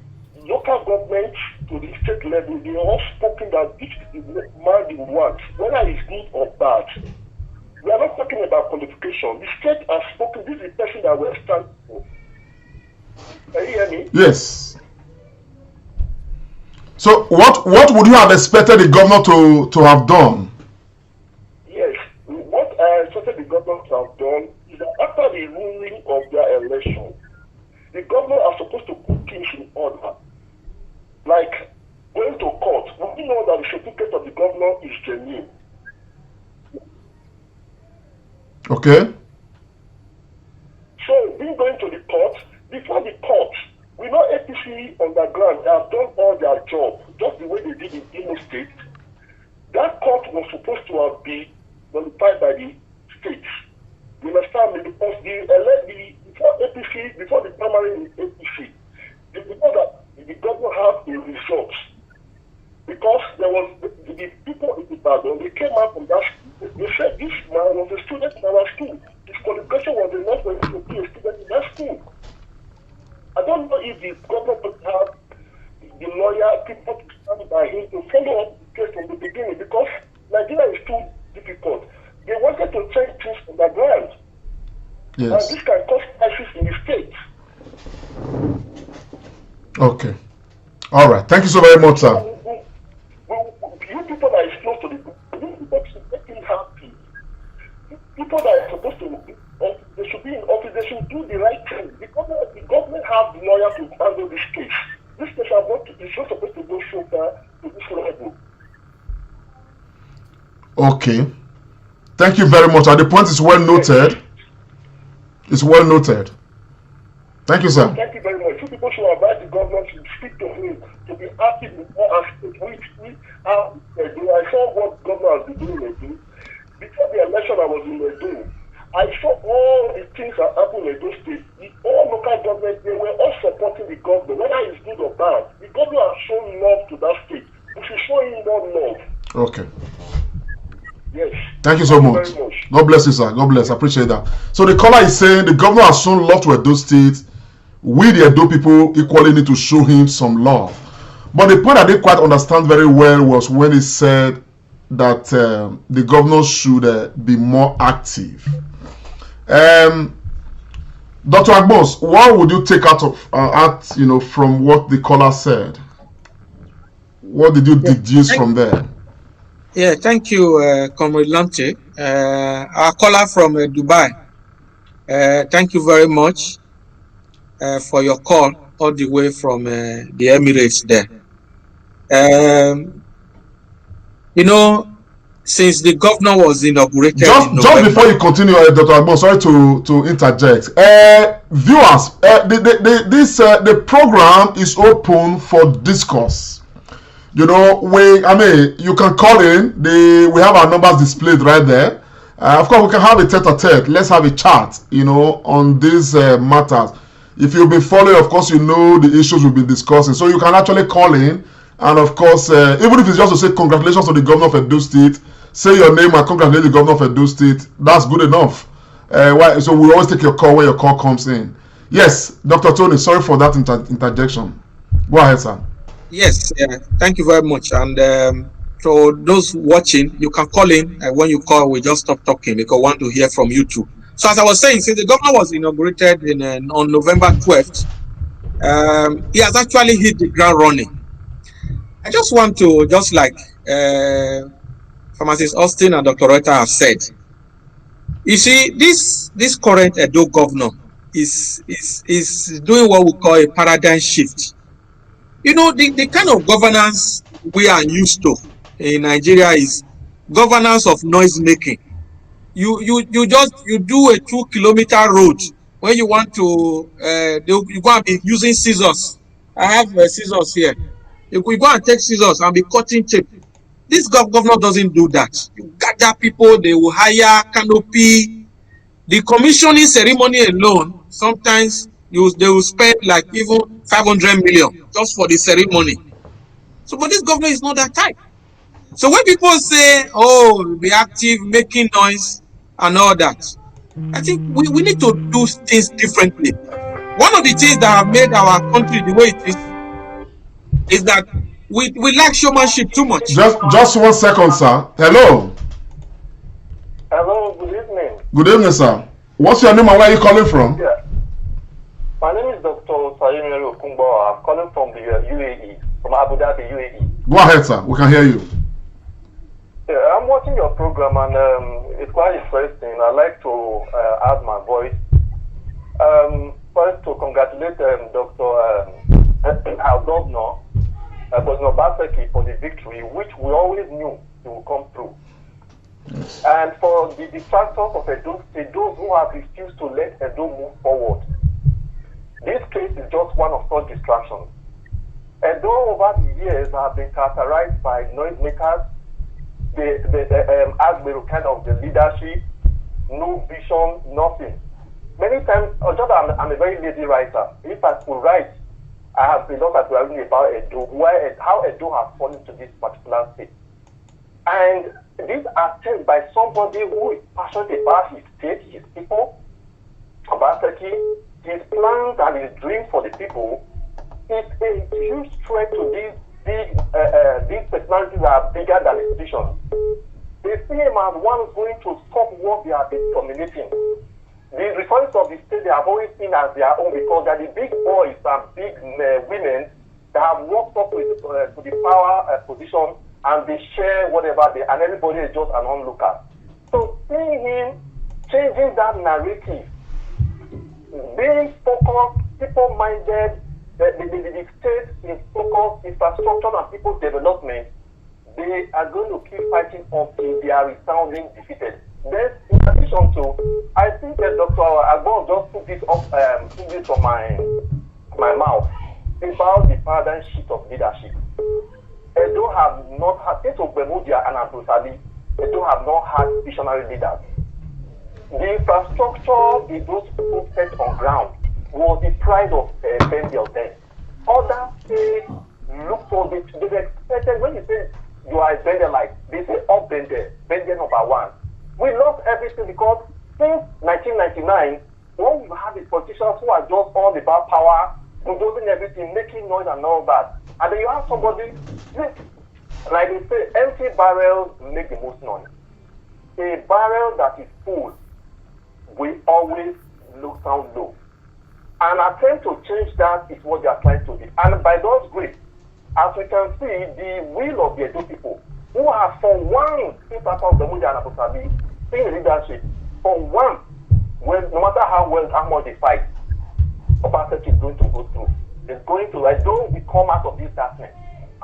local government to the state level, they all spoken that this is the man they want, whether it's good or bad. We are not talking about qualification. The state has spoken, this is the person that we're standing for. Can you hear me? Yes. So what would you have expected the governor to have done? Yes. What I expected the governor to have done is that after the ruling governor are supposed to put things in order. Like going to court, we know that the certificate of the governor is genuine. Okay. So being going to the court, before the court, we know APC on the ground, they have done all their job, just the way they did in Imo State. That court was supposed to have been notified by the states. You understand me? Because before the primary in APC, they know that the governor had a result. Because there was the people in the background, they came out from that school. They said this man was a student in our school. His qualification was enough for him to be a student in that school. I don't know if the government would have the lawyer, people to stand by him to follow up the case from the beginning, because Nigeria is too difficult. They wanted to change things on the ground. Yes. And this can cause crisis in the state. Okay. All right. Thank you so very much, sir. You people that is close to the you people should make things happy. People that are supposed to, they should be in office, they should do the right thing. The government have lawyers to handle this case. This case is not supposed to go so far to this level. Okay. Thank you very much. And the point is well noted. It's well noted. Thank you, sir. Thank you very much. You people should advise the government to speak to him, to be active in all aspects. I saw what government has been doing again. Before the election, I was in Edo. I saw all the things that happened in Edo State. All local governments, they were all supporting the government, whether it's good or bad. The government has shown love to that state. We should show him more love. Okay. Yes. Thank you so much. God bless you, sir. God bless. I appreciate that. So the caller is saying the governor has shown love to Edo State. We, the Edo people, equally need to show him some love. But the point I didn't quite understand very well was when he said that the governor should be more active. Dr. Agbos, what would you take out from what the caller said? What did you deduce from there? Yeah, thank you, Comrade Lamte. Our caller from Dubai. Thank you very much for your call all the way from the Emirates there. Since the governor was inaugurated just before you continue, Dr. Agbon, sorry to interject. Viewers, the program is open for discourse. You can call in. We have our numbers displayed right there. Of course, we can have a tete-a-tete. Let's have a chat, on these matters. If you've been following, of course, the issues we've been discussing. So you can actually call in. And of course, even if it's just to say congratulations to the governor of Edo State, say your name and congratulate the governor of Edo State, that's good enough. So we always take your call when your call comes in. Yes, Dr. Tony, sorry for that interjection. Go ahead, sir. Yes, thank you very much. And so those watching, you can call in. When you call, we just stop talking because we want to hear from you too. So as I was saying, since the governor was inaugurated on November 12th, he has actually hit the ground running. I just want to, just like Pharmacist Austin and Dr. Reuter have said, you see, this current Edo governor is doing what we call a paradigm shift. The kind of governance we are used to in Nigeria is governance of noise making. You do a 2-kilometer road. When you want to, you go and be using scissors. I have scissors here. If we go and take scissors and be cutting tape, this governor doesn't do that. You gather people, they will hire canopy. The commissioning ceremony alone, sometimes they will spend like even 500 million just for the ceremony. So, but this governor is not that type. So when people say, oh, be active, making noise and all that, I think we need to do things differently. One of the things that have made our country the way it is that we lack showmanship too much. Just 1 second, sir. Hello. Hello, good evening. Good evening, sir. What's your name and where are you calling from? Yeah. My name is Dr. Sayemi Okumbo. I'm calling from the UAE, from Abu Dhabi, UAE. Go ahead, sir. We can hear you. Yeah, I'm watching your program and it's quite interesting. I like to add my voice. first to congratulate Dr. our governor, Godwin Obaseki, for the victory, which we always knew he would come through. Yes. And for the detractors of Edo State, those who have refused to let Edo move forward, this case is just one of such distractions. Edo over the years have been characterized by noisemakers, the Agbero kind of the leadership, no vision, nothing. Many times, I'm a very lazy writer. If I could write, I have been not writing about Edo, how Edo has fallen to this particular state. And this attempt by somebody who is passionate about his state, his people, Obaseki, his plans and his dream for the people, is a huge threat to these personalities that are bigger than institutions. They see him as one who's going to stop what they have been dominating. The resources of the state they have always seen as their own because they're the big boys and big women that have walked up to the power position and they share whatever they, and everybody is just an onlooker. So seeing him changing that narrative, being focused, people-minded, the state is focused, infrastructure and people development, they are going to keep fighting until they are resounding defeated. Then, in addition to, I think that Dr. Agbon just took this from my mouth about the paradigm shift of leadership. Edo have not had, since Ogbemudia and Abdusali, Edo have not had visionary leaders. The infrastructure those people set on ground was the pride of Bendel then. Other states look for this, they expected, when you say you are a Bendelite, they say up Bendel, Bendel number one. We lost everything because since 1999, when you have the politicians who are just all about power, bulldozing everything, making noise and all that, and then you have somebody, like they say, empty barrels make the most noise. A barrel that is full will always sound low. An attempt to change that is what they are trying to do. And by God's grace, as we can see, the will of the Edo people, who have for one part of the Mudia and Abusabi, in leadership, for one, no matter how much they fight, Obaseki is going to go through. It's going to, don't come out of this darkness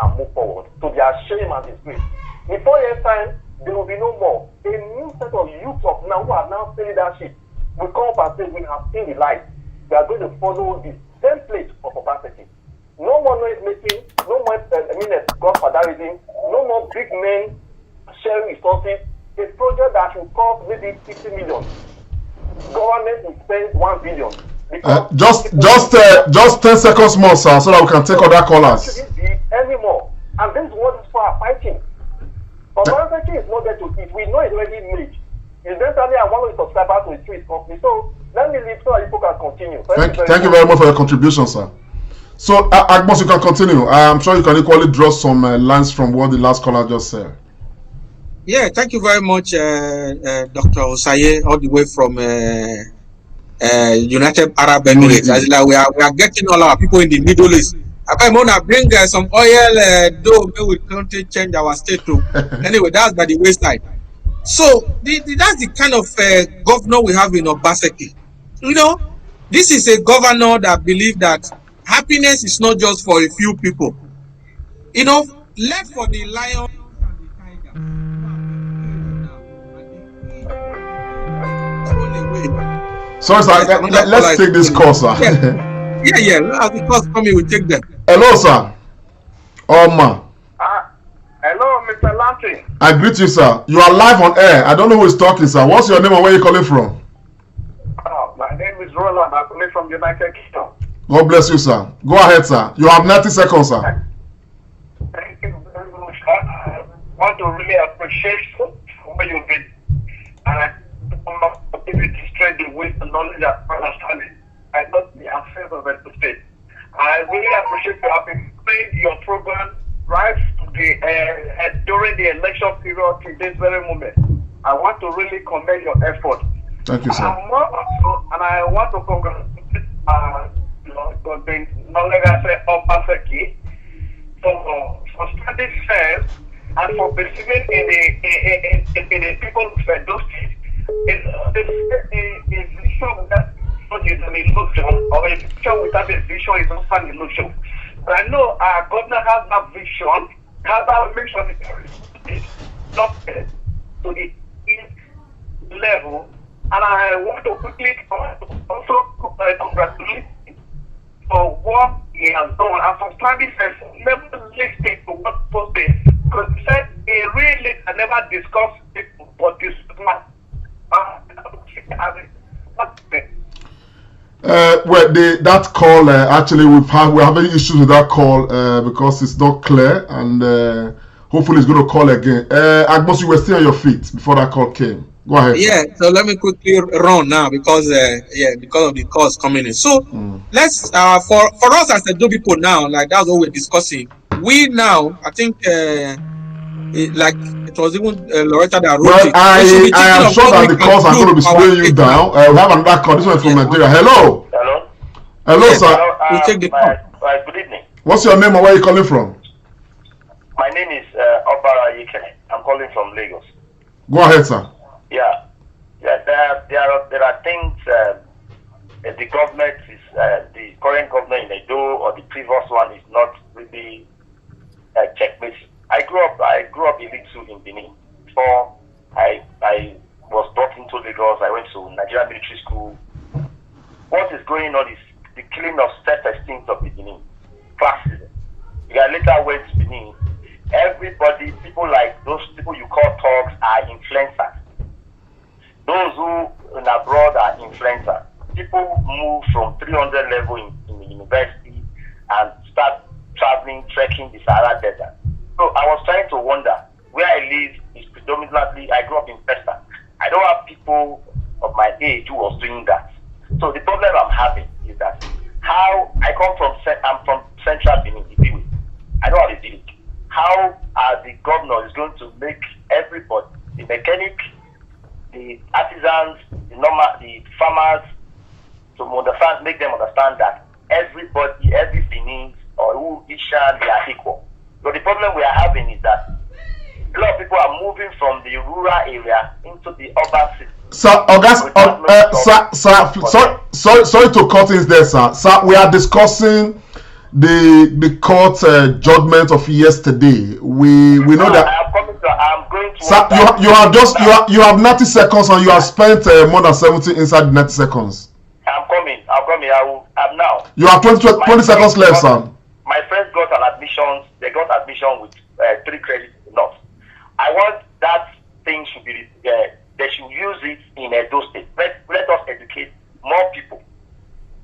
and move forward. To their shame and disgrace. In 4 years' time, there will be no more. A new set of youth of now who have now seen leadership will come up and say, we have seen the light. We are going to follow the template of Obaseki. No more noise making, no more godfatherism, no more big men sharing resources. A project that will cost maybe 60 million. Government will spend 1 billion. Just 10 seconds more, sir, so that we can take other callers. Shouldn't be anymore. And this is what is for our fighting. Obaseki is not there to eat. We know it's already made. Eventually, I want to subscribe to his tweet company. So let me leave so that people can continue. Thank you very much for your contribution, sir. So, Agbos, you can continue. I'm sure you can equally draw some lines from what the last caller just said. Yeah, thank you very much, Dr. Osaye, all the way from United Arab Emirates. As like we are getting all our people in the Middle East. I want to bring some oil, though we can't change our state too. Anyway, that's by the wayside. So that's the kind of governor we have in Obaseki. You know, this is a governor that believes that happiness is not just for a few people. You know, left for the lion and the tiger. Sorry, sir. Let's take this call, sir. Yeah. As the calls coming, we take them. Hello, sir. Oma. Hello, Mr. Lampton. I greet you, sir. You are live on air. I don't know who is talking, sir. What's your name and where are you calling from? Oh, my name is Roland. I'm calling from United Kingdom. God bless you, sir. Go ahead, sir. You have 90 seconds, sir. Thank you very much. I want to really appreciate what you've been. And I want to give you the strength, the wisdom, knowledge, and understanding. I got the affairs of the state. I really appreciate you having played your program right to the during the election period to this very moment. I want to really commend your effort. Thank you, sir. And I want to congratulate Godwin Obaseki for standing firm and for believing in the people of Edo State. It's a vision that is an illusion, or a picture without a vision is also an illusion. But I know our governor has that vision, has that vision is not to the level. And I want to quickly also congratulate him for what he has done. And for standing says, never listening to what was there. Because he said a real leader never discussed people, but this man. Well, that call actually we're having issues with that call because it's not clear, and hopefully it's going to call again. Agbos, you were still on your feet before that call came. Go ahead. Yeah, so let me quickly run now because because of the calls coming in. So let's for us as the do people now, like that's what we're discussing. We now, I think like it was even Loretta that wrote it. I am sure that the calls are going to be slowing you down. We have another call. This one is from Nigeria. Hello. Hello, yes, sir. We'll take the call. Good evening. What's your name and where are you calling from? My name is Obara Yikene. I'm calling from Lagos. Go ahead, sir. Yeah. There are things the government is the current government in Edo or the previous one is not really checkmate. I grew up in Litsu in Benin. Before I was brought into Lagos, I went to Nigerian military school. What is going on is the killing of self-esteem of the Benin. Classism. I later went to Benin. Everybody, people like those people you call thugs are influencers. Those who in abroad are influencers. People move from 300 level in the university and start traveling, trekking the Sahara Desert. So I was trying to wonder, where I live is predominantly, I grew up in Pesta. I don't have people of my age who was doing that. So the problem I'm having is that how I'm from Central Benin, Ibiwe. I don't have a village. How are the governor is going to make everybody, the mechanic, the artisans, the farmers, to understand, make them understand that everybody, every Benin or who Ishan, they are equal. So the problem we are having is that a lot of people are moving from the rural area into the urban city. Sir, sorry to cut in there, sir. Sir, we are discussing the court judgment of yesterday. We know that. I'm going to. Sir, you have 90 seconds and you have spent more than 70 inside the 90 seconds. I'm coming. I'm now. You have 20 seconds left, sir. My friends got an admission. They got admission with 3 credits enough. I want that thing should be. They should use it in Edo State. Let us educate more people.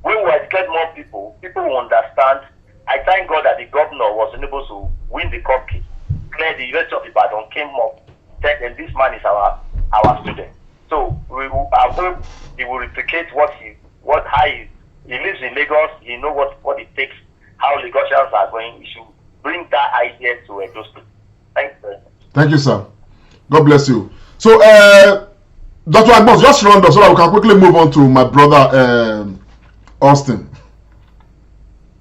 When we educate more people, people will understand. I thank God that the governor was able to win the court case. Clear the University of Ibadan came up, said, and this man is our student. So I hope he will replicate how he lives in Lagos. He knows what it takes, how Lagosians are going. We should bring that idea to Edo State. Thanks very much. Thank you, sir. God bless you. So, Dr. Agbos, just round up so that we can quickly move on to my brother Austin.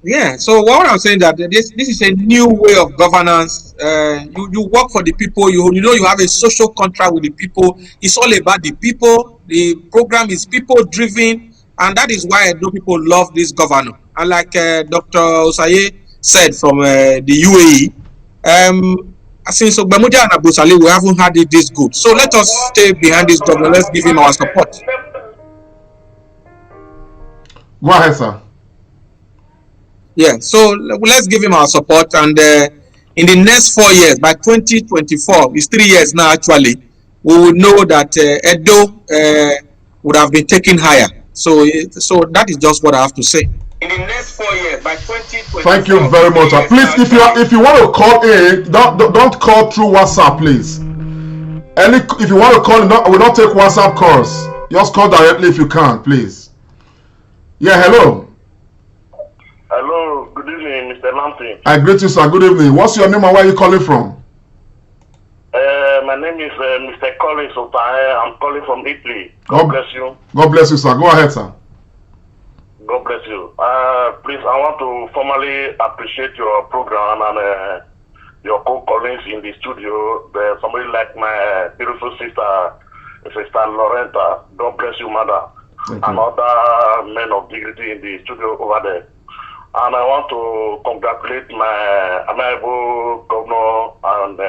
Yeah, so what I'm saying that this is a new way of governance. You work for the people. You know you have a social contract with the people. It's all about the people. The program is people driven, and that is why I know people love this governor. And like Dr. Osaye said from the UAE, since Ogbemudia and Abu Saleh, we haven't had it this good. So let us stay behind this governor. Let's give him our support. Go ahead, sir. Yeah, so let's give him our support, and in the next 4 years, by 2024, it's 3 years now actually, we will know that Edo would have been taken higher. So that is just what I have to say. In the next 4 years, by 2024. Thank you very much. Please, if you want to call in, don't call through WhatsApp, please. If you want to call in, we'll not take WhatsApp calls. Just call directly if you can, please. Yeah, hello. Hello, good evening, Mr. Lampton. I greet you, sir. Good evening. What's your name and where are you calling from? My name is Mr. Collins Otahe. I'm calling from Italy. God bless you. God bless you, sir. Go ahead, sir. God bless you. Please, I want to formally appreciate your program and your co-colleagues in the studio. Somebody like my beautiful sister Loretta. God bless you, mother. and other men of dignity in the studio over there. And I want to congratulate my amiable governor and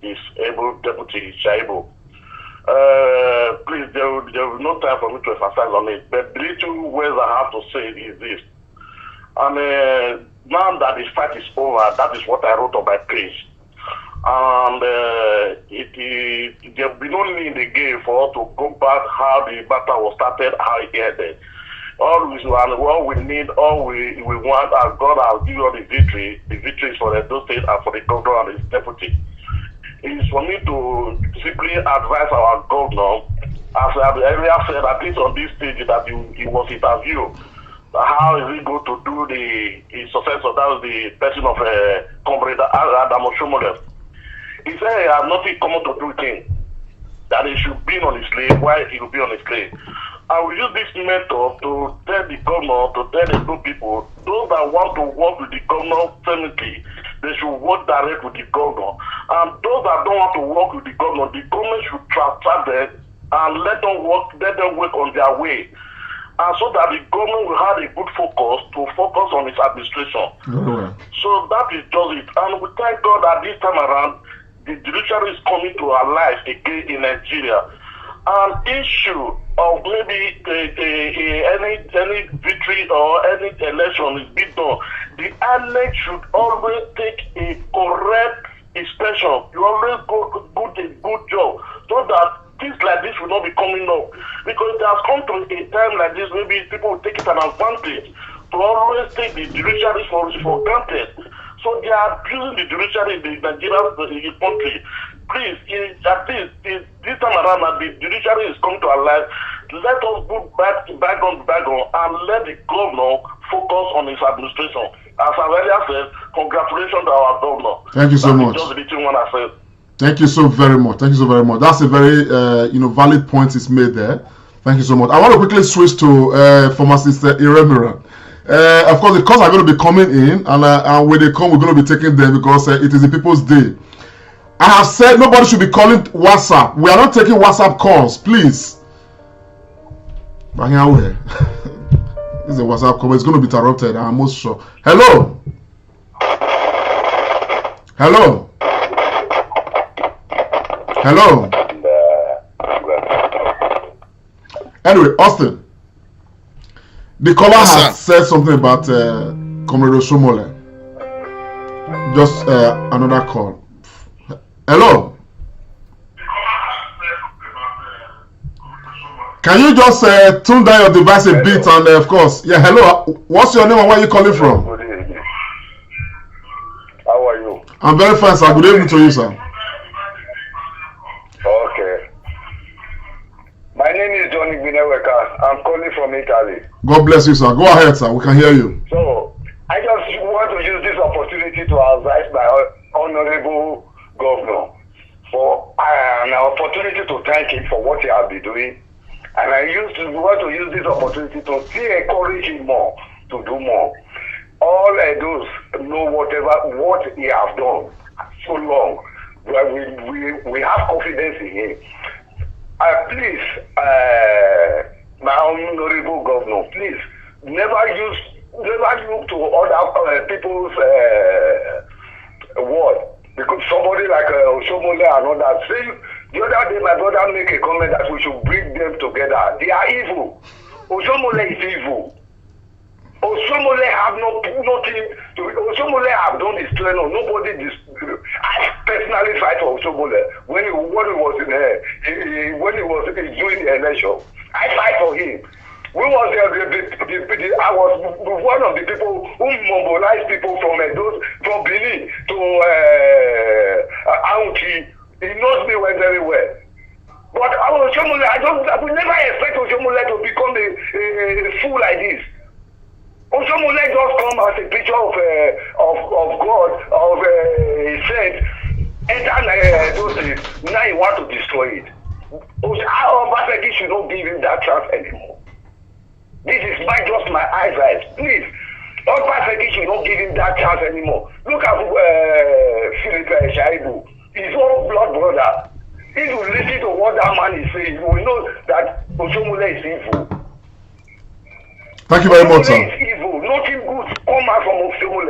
his able deputy, Shaibu. Please, there will be no time for me to emphasize on it, but the little words I have to say is this. And now that the fight is over, that is what I wrote on my page. And there will be no need again for us to go back how the battle was started, how it ended. All we need, all we want, as God has given us the victory is for the state and for the governor and his deputy. It is for me to simply advise our governor, as I earlier said, at least on this stage, that he was interviewed. How is he going to do the successor? That was the person of Comrade and He said he has nothing common to do with him, that he should be on his slave while he will be on his slave. I will use this method to tell the governor, to tell the good people, those that want to work with the governor permanently, they should work direct with the governor. And those that don't want to work with the government should transfer them and let them work on their way. And so that the government will have a good focus to focus on its administration. So that is just it. And we thank God that this time around, the judiciary is coming to our lives again in Nigeria. An issue of maybe any victory or any election is being done, the INEC should always take a correct inspection. You always do a good job so that things like this will not be coming up. Because it has come to a time like this, maybe people will take it an advantage to always take the judiciary for granted. So they are abusing the judiciary in the Nigerian country. Please, at least this time around, that the judiciary is coming to our life. Let us put back on, and let the governor focus on his administration. As I earlier said, congratulations to our governor. Thank you so much. Just the little one I said. Thank you so very much. That's a very valid point is made there. Thank you so much. I want to quickly switch to Pharmacist Iremira. Of course, the calls are going to be coming in, and when they come, we're going to be taking them because it is the People's Day. I have said nobody should be calling WhatsApp. We are not taking WhatsApp calls, please. This is a WhatsApp call. It's going to be interrupted. I'm most sure. Hello. Anyway, Austin. The caller has said something about Comrade Osomole. Just another call. Hello. Can you just tune down your device a bit and of course, hello. What's your name and where are you calling from? Good evening. How are you? I'm very fine, sir. Good evening to you, sir. Okay. My name is Johnny Bineweka. I'm calling from Italy. God bless you, sir. Go ahead, sir. We can hear you. So, I just want to use this opportunity to advise my honorable governor for an opportunity to thank him for what he has been doing. And I want to use this opportunity to still encourage him more, to do more. All those know what he has done so long. We have confidence in him. Please, my honorable governor, please never look to other people's word. Because somebody like Osomole and others, the other day my brother make a comment that we should bring them together. They are evil. Osomole is evil. Osomole have nothing to. Osomole have done his training. Nobody. I personally fight for Osomole when he was doing the election. I fight for him. I was one of the people who mobilized people from Benin to Auntie. He knows me very well. But Osomole, I would never expect Osomole to become a fool like this. Osomole just come as a picture of God, a saint, enter those things. Now you want to destroy it. Obaseki should not give him that chance anymore. This is just my eyes. Please, Obaseki should not give him that chance anymore. Look at Philip Shaibu, his own blood brother. If you listen to what that man is saying, you will know that Osomole is evil. Thank you very much, sir. It's evil. Nothing good come out from Oshiomhole.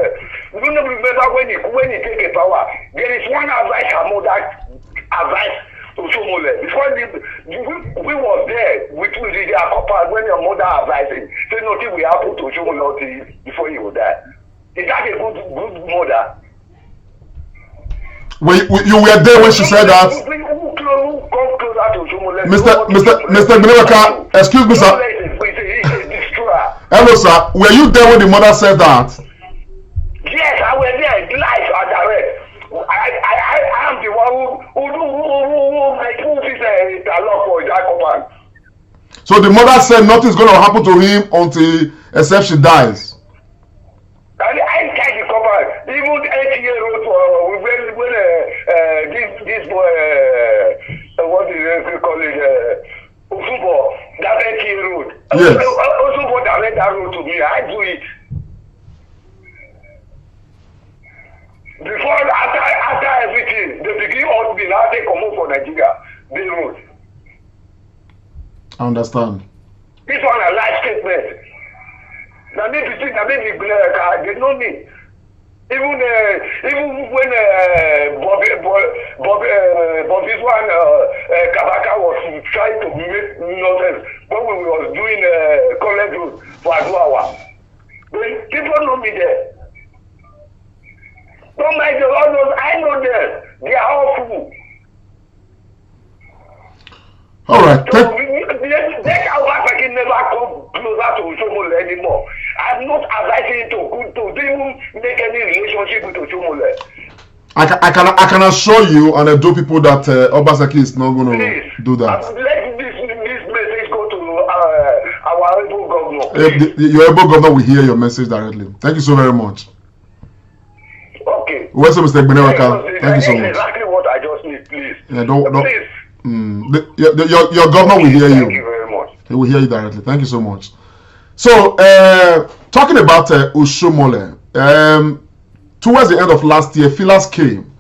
You don't remember when he take a power. There is one advice that advice to Oshiomhole. Before we was there with the couple when your mother advising, say nothing will happen to Oshiomhole before you will die. Is that a good mother? You were there when she said that. Mr. Gbeneweka, excuse me, sir. Hello, sir. Were you there when the mother said that? Yes, I was there, live and direct. I am the one who is a dialogue for that command. So the mother said nothing's going to happen to him until except she dies. I can't recover. Even 8-year-old when this boy, what do you call it, Osubo, that 8-year-old. Yes. Osubo direct that road to me. I do it. Before, after everything, they begin on me. Now they come home for Nigeria. They road. I understand. This one a life statement. Now maybe they know me. Even when Bobby's one Kabaka was trying to make nonsense when we was doing college road for Aduawa. People know me there. Don't mind all those. I know them. They are all fool. All right. So that Obaseki never come closer to Oshiomhole anymore. I'm not advising to even make any relationship with Oshiomhole. I can assure you and I do people that Obaseki is not going to do that. Let this message go to our able governor. Your able governor will hear your message directly. Thank you so very much. Okay. Welcome, Mr. Gbeneweka. Thank you so much. Exactly what I just need, please. Yeah, don't. Please. Your governor will hear you. Thank you very much. He will hear you directly. Thank you so much. So, talking about Oshiomhole, towards the end of last year, feelers came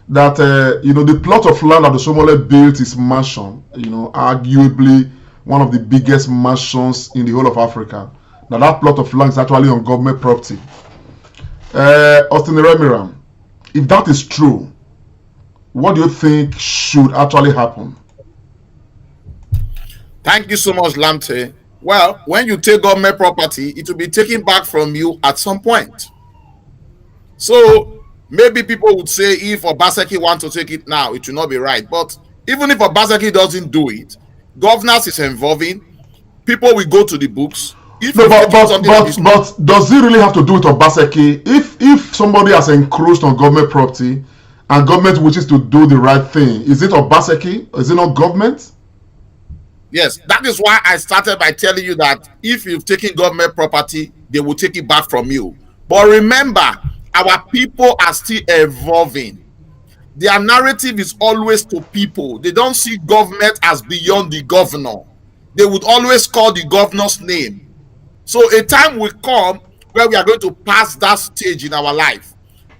that the plot of land that Oshiomhole built his mansion, arguably one of the biggest mansions in the whole of Africa. Now that plot of land is actually on government property. Austin Remiram, if that is true, what do you think should actually happen? Thank you so much, Lamte. Well, when you take government property, it will be taken back from you at some point. So maybe people would say if Obaseki wants to take it now, it will not be right. But even if Obaseki doesn't do it, governance is involving, people will go to the books. But does he really have to do with Obaseki? If somebody has encroached on government property and government wishes to do the right thing, is it Obaseki? Is it not government? Yes, that is why I started by telling you that if you've taken government property, they will take it back from you. But remember, our people are still evolving. Their narrative is always to people. They don't see government as beyond the governor. They would always call the governor's name. So a time will come where we are going to pass that stage in our life.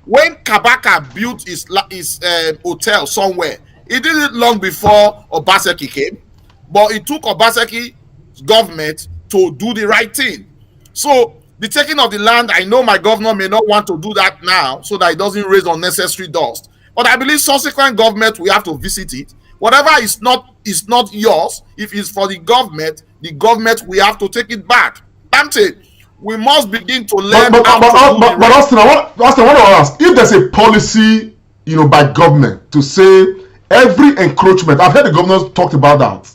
When Kabaka built his hotel somewhere, he did it long before Obaseki came, but it took Obaseki's government to do the right thing. So the taking of the land, I know my governor may not want to do that now so that it doesn't raise unnecessary dust. But I believe subsequent government, we have to visit it. Whatever is not yours, if it's for the government we have to take it back. We must begin to learn. But Austin, I want to ask, if there's a policy, by government to say every encroachment, I've heard the governors talked about that.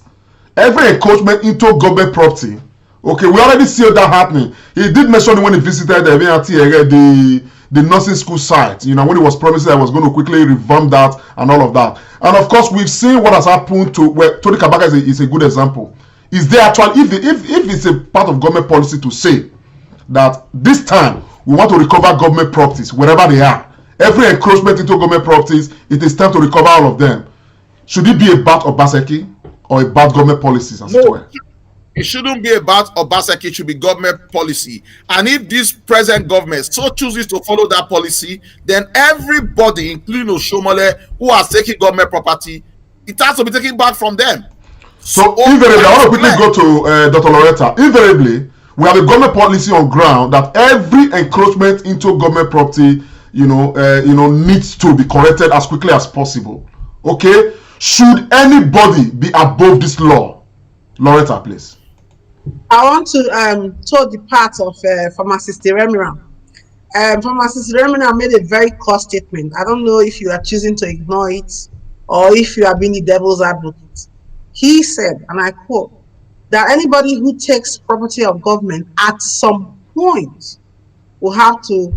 Every encroachment into government property, okay, we already see that happening. He did mention when he visited the nursing school site, when he was promising I was going to quickly revamp that and all of that. And of course, we've seen what has happened to Tony Kabaka is a good example. Is there actually, if it's a part of government policy to say that this time we want to recover government properties wherever they are, every encroachment into government properties, it is time to recover all of them. Should it be about Obaseki or about government policies as well? It shouldn't be about Obaseki, it should be government policy. And if this present government so chooses to follow that policy, then everybody, including Oshiomhole, who has taken government property, it has to be taken back from them. So invariably, I want to quickly go to Dr. Loretta. Invariably, we have a government policy on ground that every encroachment into government property, needs to be corrected as quickly as possible. Okay, should anybody be above this law? Loretta, please. I want to toe the part of pharmacist Remira. Pharmacist Remira made a very clear statement. I don't know if you are choosing to ignore it or if you are being the devil's advocate. He said, and I quote, that anybody who takes property of government at some point will have to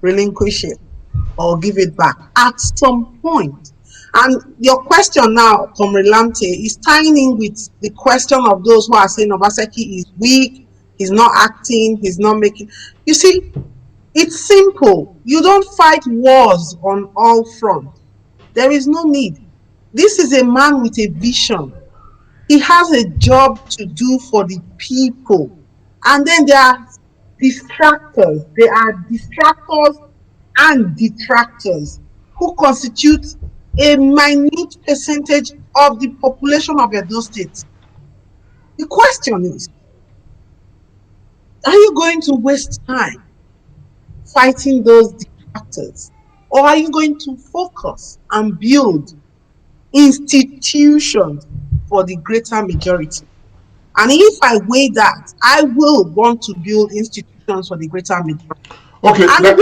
relinquish it or give it back at some point. And your question now, Comrade Lante, is tying in with the question of those who are saying Obaseki is weak, he's not acting, he's not making. You see, it's simple. You don't fight wars on all fronts. There is no need. This is a man with a vision. He has a job to do for the people. And then there are distractors. There are distractors and detractors who constitute a minute percentage of the population of Edo State. The question is, are you going to waste time fighting those detractors? Or are you going to focus and build institutions for the greater majority? And if I weigh that, I will want to build institutions for the greater majority. Okay, hold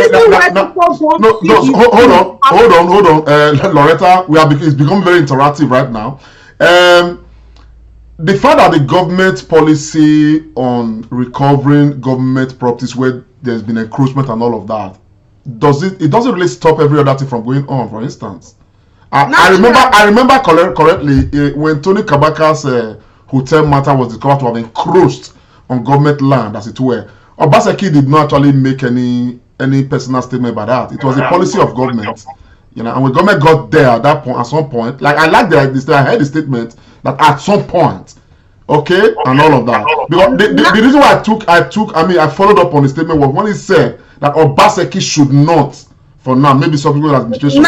on, Loretta. It's become very interactive right now. The fact that the government policy on recovering government properties where there's been encroachment and all of that, it doesn't really stop every other thing from going on. For instance, I remember correctly when Tony Kabaka's hotel matter was discovered to have encroached on government land, as it were. Obaseki did not actually make any personal statement about that. It was a policy of government, and when government got there at some point, like I like this. I heard the statement that at some point, okay, and all of that. Because the reason why I followed up on the statement was when he said that Obaseki should not, for now, maybe some people administration.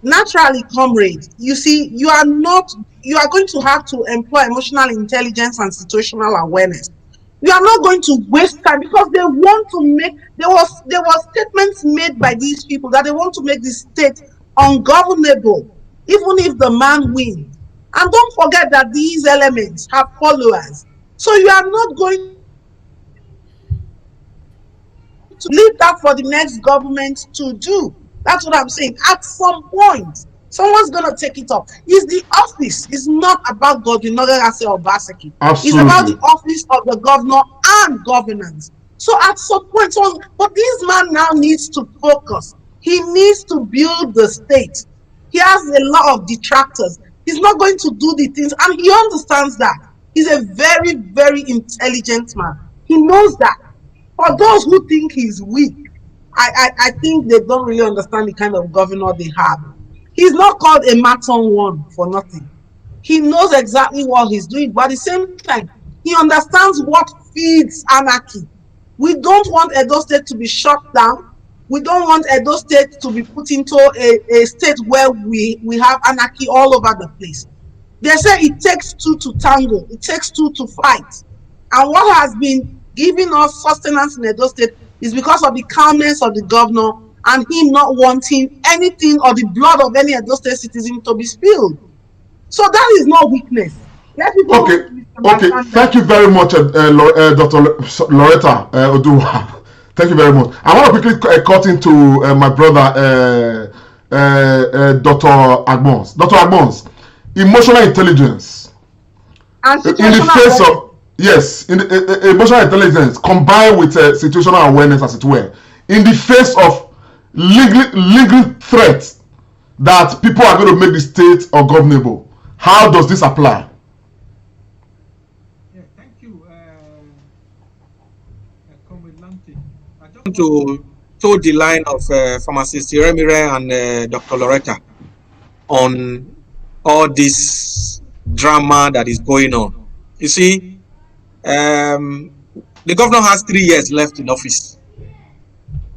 Naturally, comrade. You see, you are going to have to employ emotional intelligence and situational awareness. You are not going to waste time because they want to make. There was statements made by these people that they want to make the state ungovernable, even if the man wins. And don't forget that these elements have followers. So you are not going to leave that for the next government to do. That's what I'm saying. At some point, someone's going to take it up. It's the office. It's not about Godwin Obaseki. It's about the office of the governor and governance. So at some point, but this man now needs to focus. He needs to build the state. He has a lot of detractors. He's not going to do the things, and he understands that. He's a very, very intelligent man. He knows that. For those who think he's weak, I think they don't really understand the kind of governor they have. He's not called a Maton one for nothing. He knows exactly what he's doing, but at the same time, he understands what feeds anarchy. We don't want Edo State to be shut down. We don't want Edo State to be put into a state where we have anarchy all over the place. They say it takes two to tango. It takes two to fight. And what has been giving us sustenance in Edo State is because of the calmness of the governor and him not wanting anything or the blood of any Edo State citizen to be spilled. So that is not weakness. Okay. Thank you very much, Dr. Loretta Oduwa. Thank you very much. I want to quickly cut into my brother, Dr. Agbons. Dr. Agbons, emotional intelligence. And in the face of, yes, emotional intelligence combined with situational awareness, as it were, in the face of legal threats that people are going to make the state ungovernable. How does this apply? Yeah, thank you, Comrade Lante. To toe the line of pharmacist Remire and Dr. Loretta on all this drama that is going on. You see, the governor has 3 years left in office.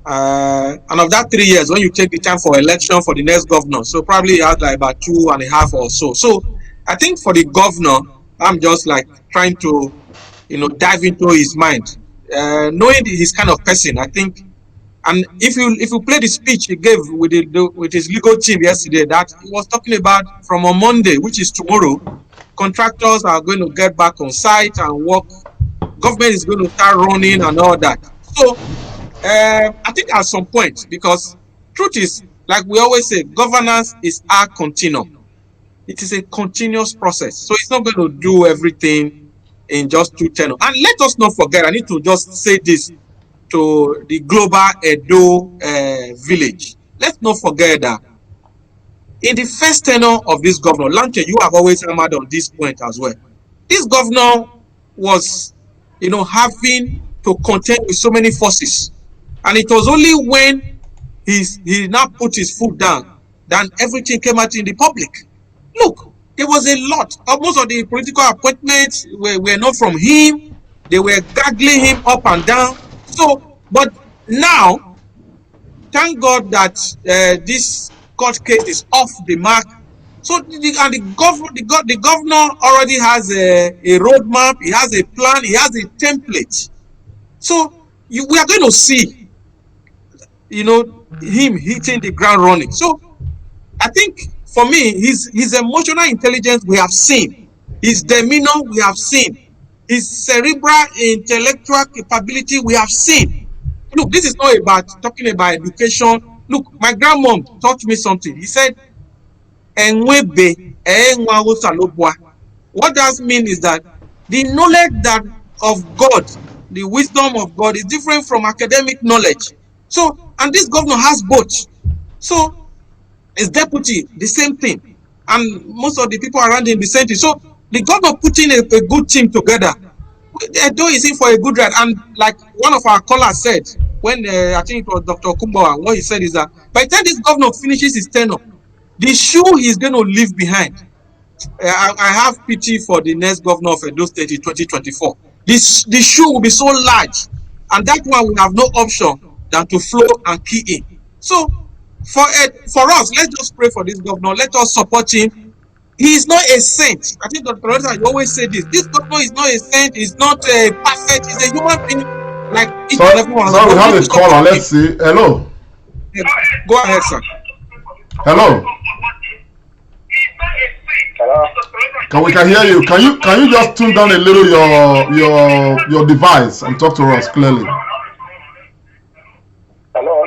And of that 3 years, when you take the time for election for the next governor, so probably he has like about 2.5 or so. So I think for the governor, I'm just like trying to dive into his mind. Knowing his kind of person, I think, and if you play the speech he gave with his legal team yesterday, that he was talking about from on Monday, which is tomorrow, contractors are going to get back on site and work. Government is going to start running and all that. So I think at some point, because truth is, like we always say, governance is a continuum. It is a continuous process. So it's not going to do everything in just 2 tenors. And let us not forget, I need to just say this to the global Edo village. Let's not forget that in the first tenure of this governor, Lanche, you have always hammered on this point as well. This governor was, having to contend with so many forces. And it was only when he now put his foot down, then everything came out in the public. Look, there was a lot. Most of the political appointments were not from him. They were gaggling him up and down. So, but now, thank God that this court case is off the mark. So, the governor already has a roadmap. He has a plan. He has a template. So, we are going to see, him hitting the ground running. So, I think for me, his emotional intelligence we have seen, his demeanor we have seen, his cerebral intellectual capability we have seen. Look, this is not about talking about education. Look, my grandmom taught me something. He said, what that means is that the knowledge of God, the wisdom of God is different from academic knowledge. So, and this governor has both. So, his deputy, the same thing. And most of the people around him, the same thing. So, the governor putting a good team together, Edo is in for a good ride. And like one of our callers said, when I think it was Dr. Kumbawa, what he said is that by the time this governor finishes his tenure, the shoe he's going to leave behind, I have pity for the next governor of Edo State in 2024. The shoe will be so large, and that one will have no option than to flow and key in. So, for us, let's just pray for this governor. Let us support him. He is not a saint. I think Dr. Rosa, you always say this. This governor is not a saint. He's not perfect. He's a human being like each and every one. So we have a caller. Let's see. Hello. Go ahead, sir. Hello. Hello. We can hear you. Can you just tune down a little your device and talk to us clearly? Hello.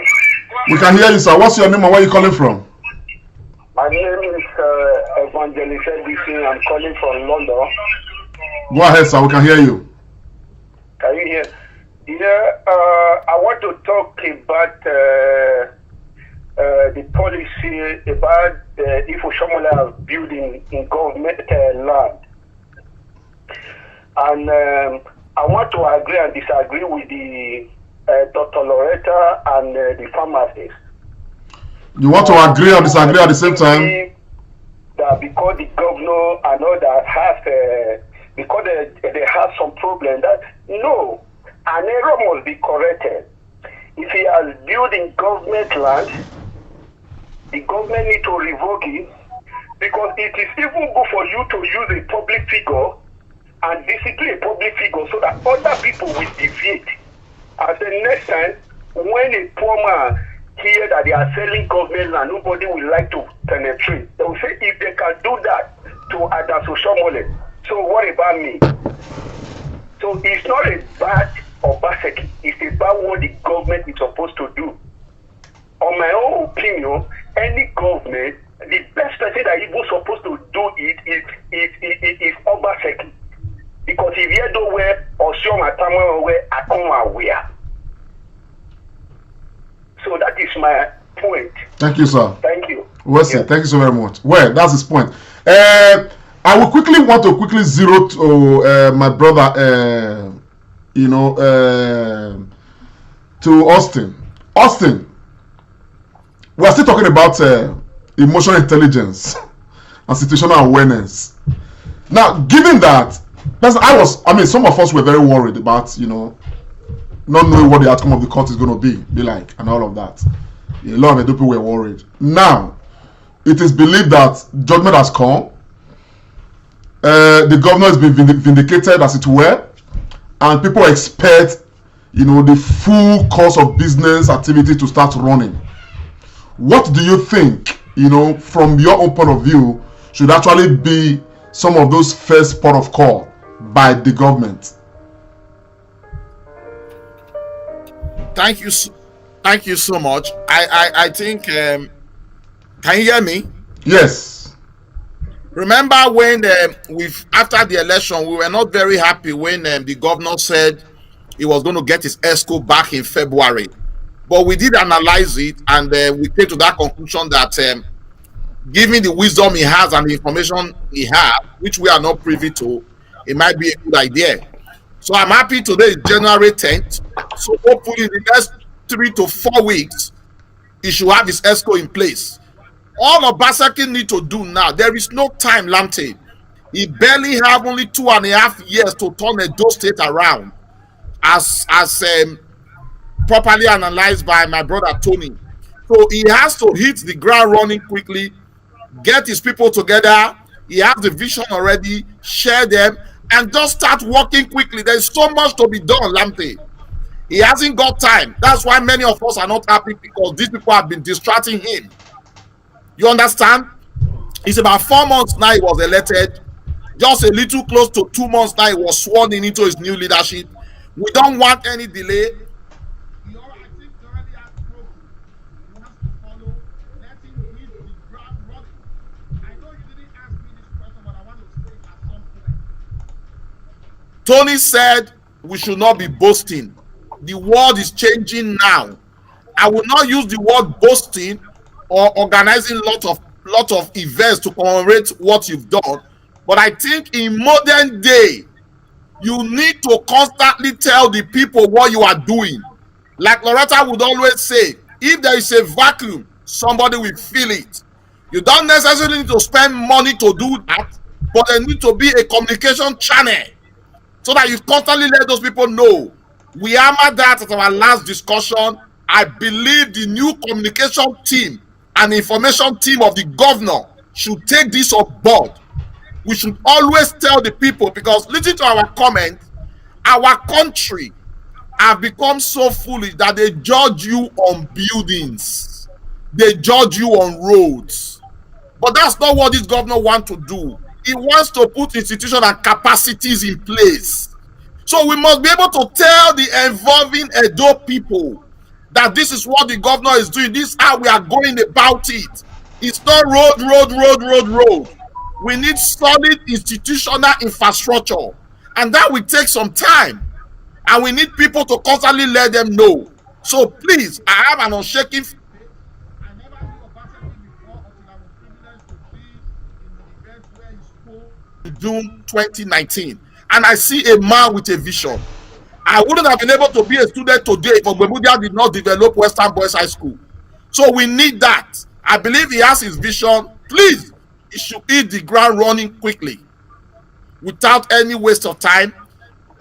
We can hear you, sir. What's your name and where are you calling from? My name is Evangelist Edison. I'm calling from London. Go ahead, sir. We can hear you. Can you hear? Yeah, I want to talk about the policy about if Oshomola building in government land. And I want to agree and disagree with the Dr. Loretta and the pharmacist. You want to agree or disagree at the same time? That because the governor and all that has, because they have some problem, that no, an error must be corrected. If he has built in government land, the government need to revoke it, because it is even good for you to use a public figure and discipline a public figure so that other people will deviate. As the next time, when a poor man hear that they are selling government land, nobody will like to penetrate. They will say, if they can do that to Adaso Shomole, so what about me? So it's not a bad Obaseki, it's about what the government is supposed to do. On my own opinion, any government, the best person that even supposed to do it is Obaseki. Because if you don't wear or show my time where I come aware. So that is my point. Thank you, sir. Thank you. Well said. Thank you so very much. Well, that's his point. I will want to zero to my brother, to Austin. Austin, we are still talking about emotional intelligence and situational awareness. Now, given that, some of us were very worried about, not knowing what the outcome of the court is going to be like, and all of that. A lot of people were worried. Now, it is believed that judgment has come. The governor has been vindicated, as it were. and people expect, the full course of business activity to start running. What do you think, from your own point of view, should actually be some of those first port of call by the government? Thank you so much. I think can you hear me? Yes. Remember when after the election, we were not very happy when the governor said he was going to get his ESCO back in February. But we did analyze it, and we came to that conclusion that given the wisdom he has and the information he has, which we are not privy to, it might be a good idea. So I'm happy today is January 10th. So hopefully in the next 3 to 4 weeks, he should have his ESCO in place. All Obaseki need to do now, there is no time, Lamte. He barely have only 2.5 years to turn Edo State around, as properly analyzed by my brother Tony. So he has to hit the ground running quickly, get his people together. He has the vision already, share them, and just start working quickly. There's so much to be done, Lamte. He hasn't got time. That's why many of us are not happy, because these people have been distracting him. You understand? It's about 4 months now he was elected. Just a little close to 2 months now he was sworn in into his new leadership. We don't want any delay. I think he already has proven he wants to follow. Let him hit the ground running. I know you didn't ask me this question, but I want to say it at some point. Tony said we should not be boasting. The world is changing now. I will not use the word boasting or organizing lot of events to commemorate what you've done, but I think in modern day you need to constantly tell the people what you are doing. Like Loretta would always say, if there is a vacuum, somebody will fill it. You don't necessarily need to spend money to do that, but there need to be a communication channel so that you constantly let those people know. We hammered that at our last discussion. I believe the new communication team and information team of the governor should take this on board. We should always tell the people, because listen to our comments, our country have become so foolish that they judge you on buildings, they judge you on roads. But that's not what this governor wants to do. He wants to put institutions and capacities in place. So we must be able to tell the involving Edo people that this is what the governor is doing. This is how we are going about it. It's not road. We need solid institutional infrastructure, and that will take some time. And we need people to constantly let them know. So please, I have an unshaking faith. I never knew Obaseki before until I was privileged to be in the event where he spoke in June 2019. And I see a man with a vision. I wouldn't have been able to be a student today if Ogbemudia did not develop Western Boys High School. So we need that. I believe he has his vision. Please, he should hit the ground running quickly, without any waste of time.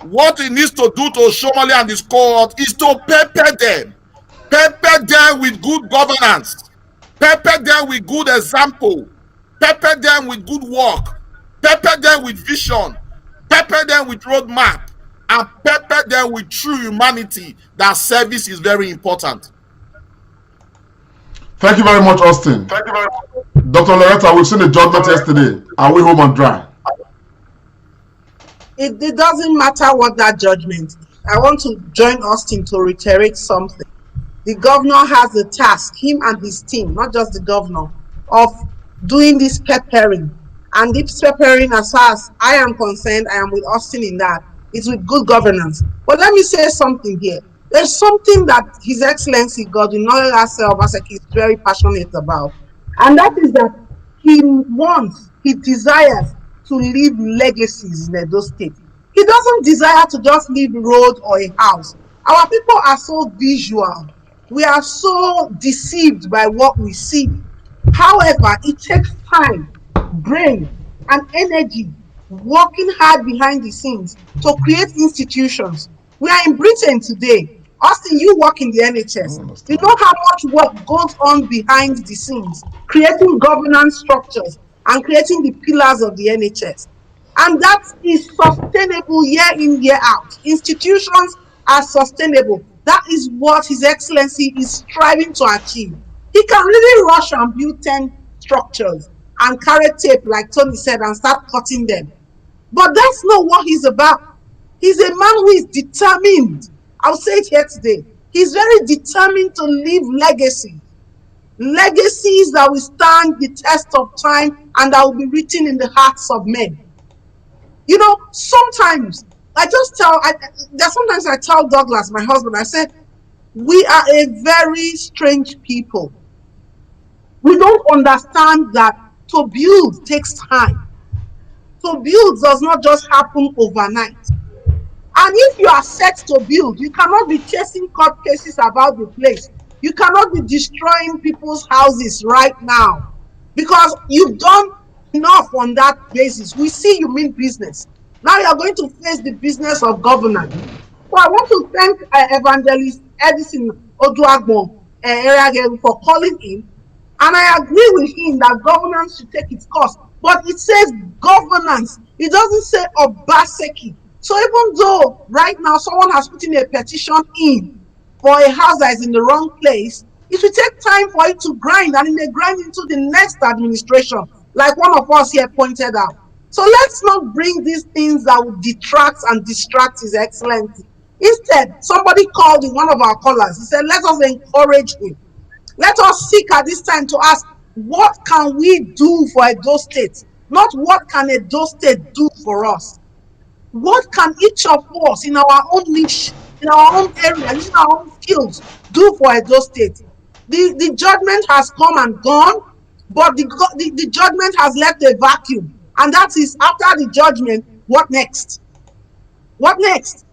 What he needs to do to Shomali and his cohort is to pepper them with good governance, pepper them with good example, pepper them with good work, pepper them with vision, pepper them with roadmap, and pepper them with true humanity. That service is very important. Thank you very much, Austin. Thank you very much. Dr. Loretta, we've seen the judgment yesterday. Are we home and dry? It doesn't matter what that judgment. I want to join Austin to reiterate something. The governor has a task, him and his team, not just the governor, of doing this peppering. And this peppering, as far as I am concerned, I am with Austin in that. It's with good governance. But let me say something here. There's something that His Excellency Godwin Obaseki is very passionate about. And that is that he desires to leave legacies in Edo State. He doesn't desire to just leave a road or a house. Our people are so visual. We are so deceived by what we see. However, it takes time, brain, and energy, working hard behind the scenes to create institutions. We are in Britain today. Austin, you work in the NHS. You know how much work goes on behind the scenes, creating governance structures and creating the pillars of the NHS. And that is sustainable year in, year out. Institutions are sustainable. That is what His Excellency is striving to achieve. He can really rush and build 10 structures and carry tape, like Tony said, and start cutting them. But that's not what he's about. He's a man who is determined. I'll say it here today. He's very determined to leave legacy. Legacies that will stand the test of time and that will be written in the hearts of men. You know, sometimes sometimes I tell Douglas, my husband, I said, we are a very strange people. We don't understand that to build takes time. To build does not just happen overnight. And if you are set to build, you cannot be chasing court cases about the place. You cannot be destroying people's houses right now because you've done enough on that basis. We see you mean business. Now you're going to face the business of governance. So I want to thank Evangelist Edison Oduagbon for calling in. And I agree with him that governance should take its course. But it says governance. It doesn't say Obaseki. So even though right now someone has put in a petition in for a house that is in the wrong place, it will take time for it to grind, and it may grind into the next administration, like one of us here pointed out. So let's not bring these things that will detract and distract His Excellency. Instead, somebody called in, one of our callers, he said, let us encourage him. Let us seek at this time to ask, what can we do for Edo State? Not what can Edo State do for us? What can each of us in our own niche, in our own area, using our own skills, do for Edo State? The judgment has come and gone, but the judgment has left a vacuum. And that is, after the judgment, what next? What next?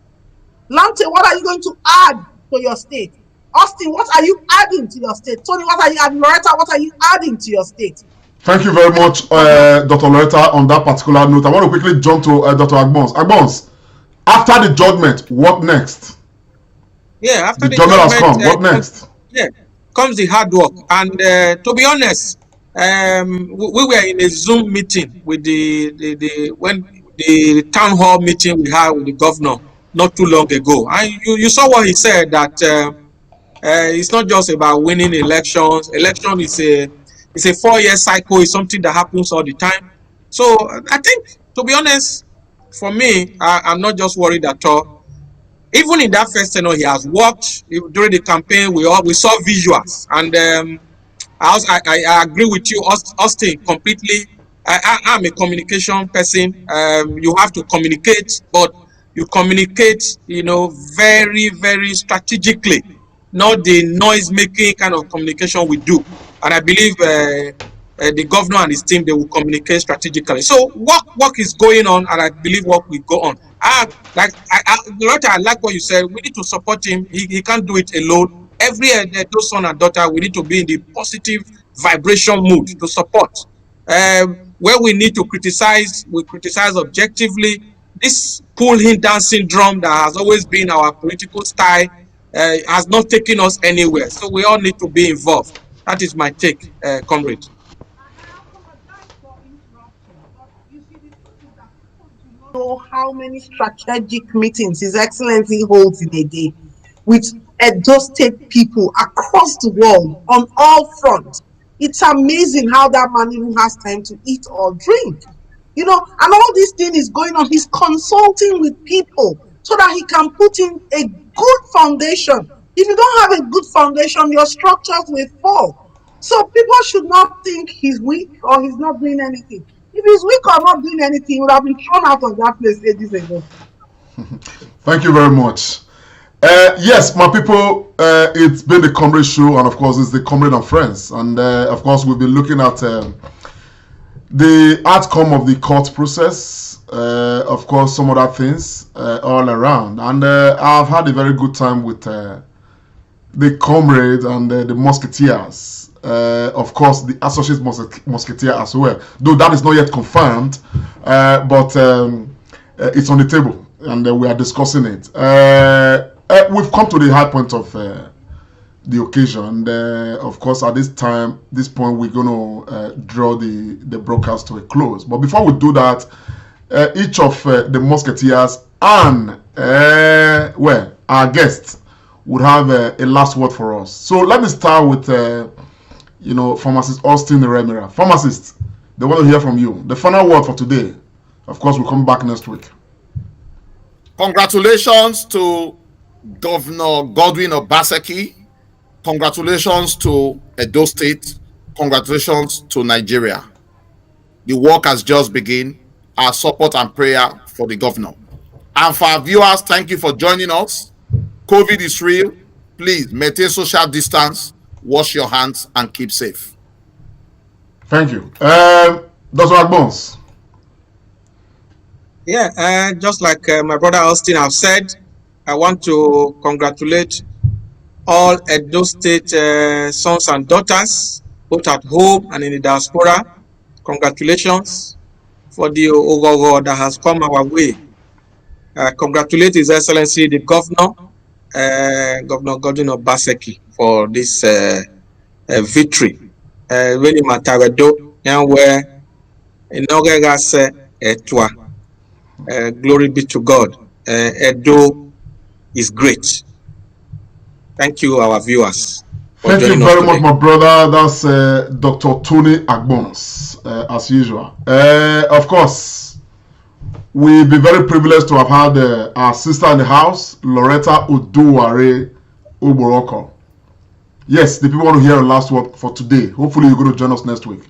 Lante, what are you going to add to your state? Austin, what are you adding to your state? Tony, what are you adding? Loretta, what are you adding to your state? Thank you very much, Dr. Loretta, on that particular note. I want to quickly jump to Dr. Agbons. Agbons, after the judgment, what next? Yeah, after the judgment has come. What next? Comes the hard work. And to be honest, we were in a Zoom meeting with the town hall meeting we had with the governor not too long ago. And you saw what he said, that it's not just about winning elections. Election is a 4-year cycle. It's something that happens all the time. So I think, to be honest, for me, I'm not just worried at all. Even in that first tenure, he has worked during the campaign. We saw visuals, and I agree with you, Austin, completely. I'm a communication person. You have to communicate, but you communicate, very, very strategically, not the noise-making kind of communication we do. And I believe the governor and his team, they will communicate strategically. So work is going on, and I believe work will go on. I like what you said. We need to support him. He can't do it alone. Every those son and daughter, we need to be in the positive vibration mood to support. Where we need to criticize, we criticize objectively. This pull-in down syndrome that has always been our political style has not taken us anywhere. So we all need to be involved. That is my take, comrade. Know how many strategic meetings His Excellency holds in a day with Edo State people across the world on all fronts. It's amazing how that man even has time to eat or drink. And all this thing is going on. He's consulting with people so that he can put in a good foundation. If you don't have a good foundation, your structures will fall. So people should not think he's weak or he's not doing anything. If he's weak or not doing anything, he would have been thrown out of that place ages ago. Thank you very much. Yes, my people, it's been the Comrade Show, and of course, it's the Comrade and Friends. And of course, we'll be looking at the outcome of the court process, of course, some other things all around. And I've had a very good time with the Comrade and the musketeers. Of course, the associate musketeer as well, though that is not yet confirmed, but it's on the table, and we are discussing it. We've come to the high point of the occasion. Of course, at this point, we're going to draw the broadcast to a close. But before we do that, each of the musketeers and our guests would have a last word for us. So let me start with Pharmacist Austin Remira. Pharmacist, they want to hear from you. The final word for today. Of course, we'll come back next week. Congratulations to Governor Godwin Obaseki. Congratulations to Edo State. Congratulations to Nigeria. The work has just begun. Our support and prayer for the governor. And for our viewers, thank you for joining us. COVID is real. Please maintain social distance, wash your hands, and keep safe. Thank you. Dr. Agbons. Yeah, just like my brother Austin have said, I want to congratulate all Edo State sons and daughters, both at home and in the diaspora. Congratulations for the Ogogo that has come our way. Congratulate His Excellency the Governor, Governor Godwin Obaseki, for this victory. Really mataredo, where Enogie se etwa. Glory be to God. Edo is great. Thank you, our viewers. Thank you very much, my brother. That's Dr. Tony Agbons, as usual. Of course, we've been very privileged to have had our sister in the house, Loretta Oduware Oboroko. Yes, the people want to hear a last word for today. Hopefully, you're going to join us next week.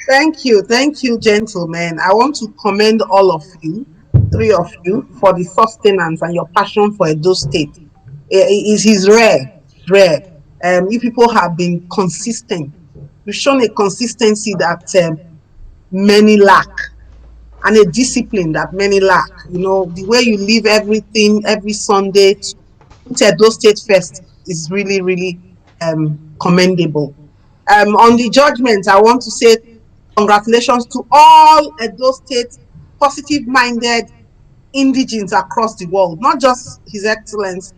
Thank you, gentlemen. I want to commend all of you, three of you, for the sustenance and your passion for Edo State. It is rare. You people have been consistent. You've shown a consistency that many lack, and a discipline that many lack. You know, the way you live everything every Sunday to put Edo State first is really, really commendable. On the judgment, I want to say congratulations to all Edo State positive-minded indigenes across the world, not just His Excellency.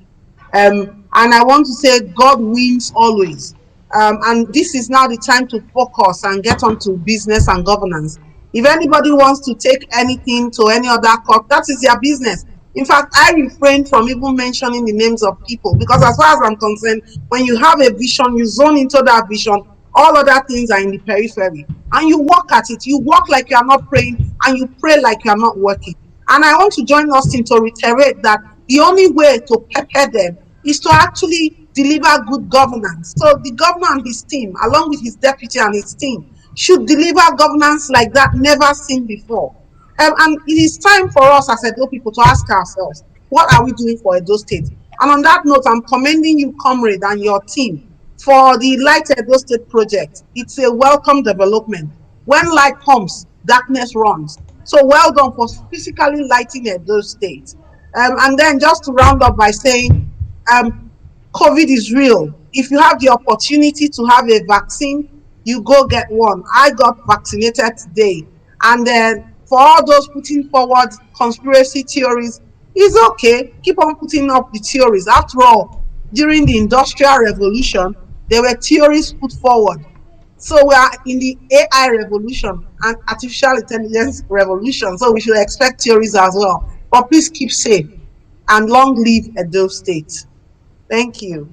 And I want to say God wins always. And this is now the time to focus and get on to business and governance. If anybody wants to take anything to any other court, that is their business. In fact, I refrain from even mentioning the names of people, because as far as I'm concerned, when you have a vision, you zone into that vision, all other things are in the periphery. And you work at it. You work like you are not praying, and you pray like you are not working. And I want to join Austin to reiterate that the only way to prepare them is to actually deliver good governance. So the governor and his team, along with his deputy and his team, should deliver governance like that never seen before. And it is time for us as Edo people to ask ourselves, what are we doing for Edo State? And on that note, I'm commending you, Comrade, and your team for the Light Edo State project. It's a welcome development. When light comes, darkness runs. So well done for physically lighting Edo State. And then just to round up by saying, COVID is real. If you have the opportunity to have a vaccine, you go get one. I got vaccinated today. And then for all those putting forward conspiracy theories, it's okay. Keep on putting up the theories. After all, during the Industrial Revolution, there were theories put forward. So we are in the AI revolution and artificial intelligence revolution. So we should expect theories as well. But please keep safe and long live Edo State. Thank you.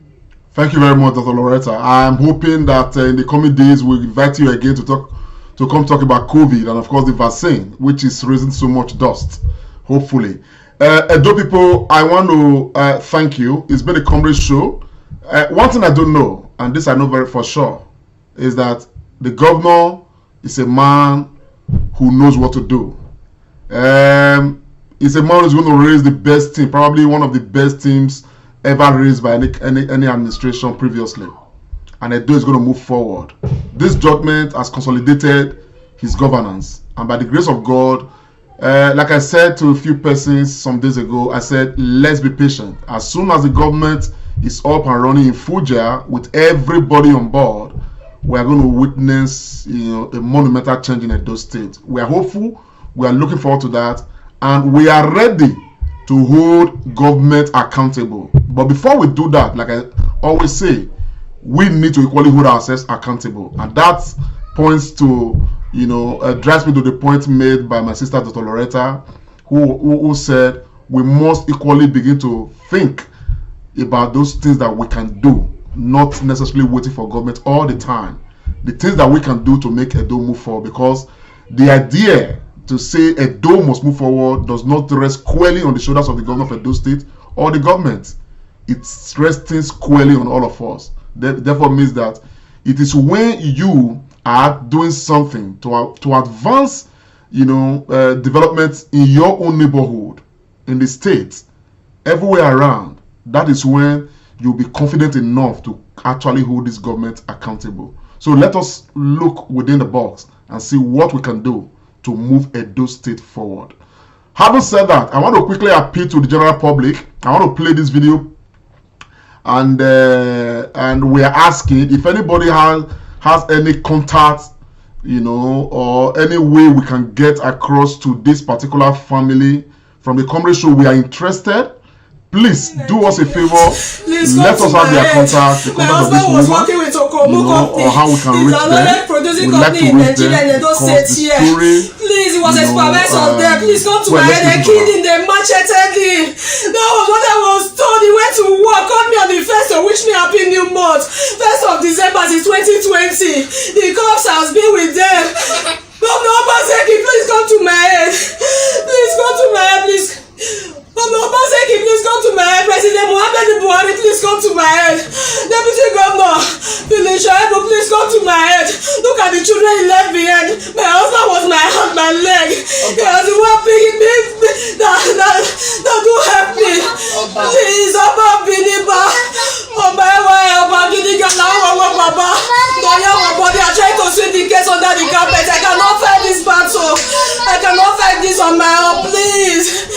Thank you very much, Dr. Loretta. I'm hoping that in the coming days we'll invite you again to come talk about COVID and of course the vaccine, which is raising so much dust. Hopefully, Edo people, I want to thank you. It's been a comrade show. One thing I don't know, and this I know very for sure, is that the governor is a man who knows what to do. He's a man who's going to raise the best team, probably one of the best teams ever raised by any administration previously. And Edo is going to move forward. This judgment has consolidated his governance. And by the grace of God, like I said to a few persons some days ago, I said, let's be patient. As soon as the government is up and running in full gear with everybody on board, we are going to witness, a monumental change in Edo State. We are hopeful. We are looking forward to that. And we are ready to hold government accountable. But before we do that, like I always say, we need to equally hold ourselves accountable. And that points to drives me to the point made by my sister Dr. Loretta, who said we must equally begin to think about those things that we can do, not necessarily waiting for government all the time. The things that we can do to make Edo move forward, because the idea to say Edo must move forward does not rest squarely on the shoulders of the governor of Edo State or the government. It's resting squarely on all of us. Therefore means that it is when you are doing something to advance development in your own neighborhood, in the state, everywhere around, that is when you'll be confident enough to actually hold this government accountable. So let us look within the box and see what we can do to move Edo State forward. Having said that, I want to quickly appeal to the general public. I want to play this video, and we are asking if anybody has any contact, or any way we can get across to this particular family from the Comrade Show. We are interested. Please do us a favor. Let us have their contact, the contact of this woman, or how we can reach them. We'd like to reach them because the story. Please, it was experiment on them. Please come to my head. They killed him, they macheted him. That was what I was told. He went to work, called me on the 1st to wish me happy new month. 1st of December is 2020. The cops has been with them. Governor Obaseki, please come to my head. Please come to my head, please. Governor Obaseki, please come to my head. President Muhammad Buhari, please come to my head. Deputy Governor Shaibu, please come to my head. Look at the children he left behind. My husband was my hand, my leg. He was the one picking me. That do help me. Please, Oba Biniba. Oba Oba Biniga, Baba. They are trying to sweep the case under the carpet. I cannot fight this battle. I cannot fight this on my own. Please.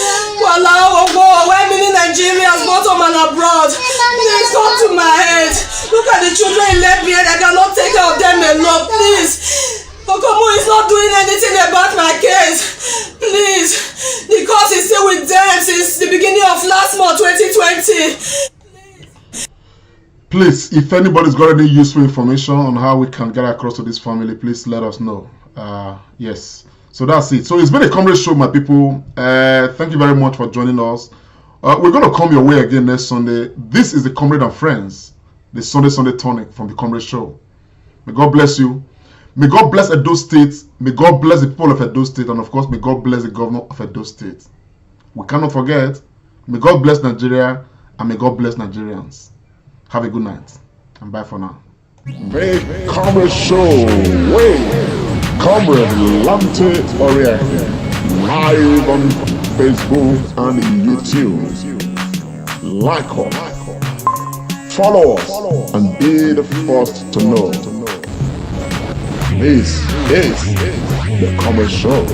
Why many Nigerians, both home and abroad? Please come to my head. Look at the children he left behind. I cannot take care of them alone. Please. Okomo is not doing anything about my case. Please. The cause is still with them since the beginning of last month, 2020. Please, if anybody's got any useful information on how we can get across to this family, please let us know. Yes. So that's it. So it's been a Comrade Show, my people. Thank you very much for joining us. We're going to come your way again next Sunday. This is the Comrade and Friends, the Sunday tonic from the Comrade Show. May God bless you. May God bless Edo State. May God bless the people of Edo State. And of course, may God bless the governor of Edo State. We cannot forget, may God bless Nigeria and may God bless Nigerians. Have a good night. And bye for now. The Comrade Show. Wait. Comrade Lante Oriente, live on Facebook and YouTube. Like us, follow us, and be the first to know. This is the Comrade Show.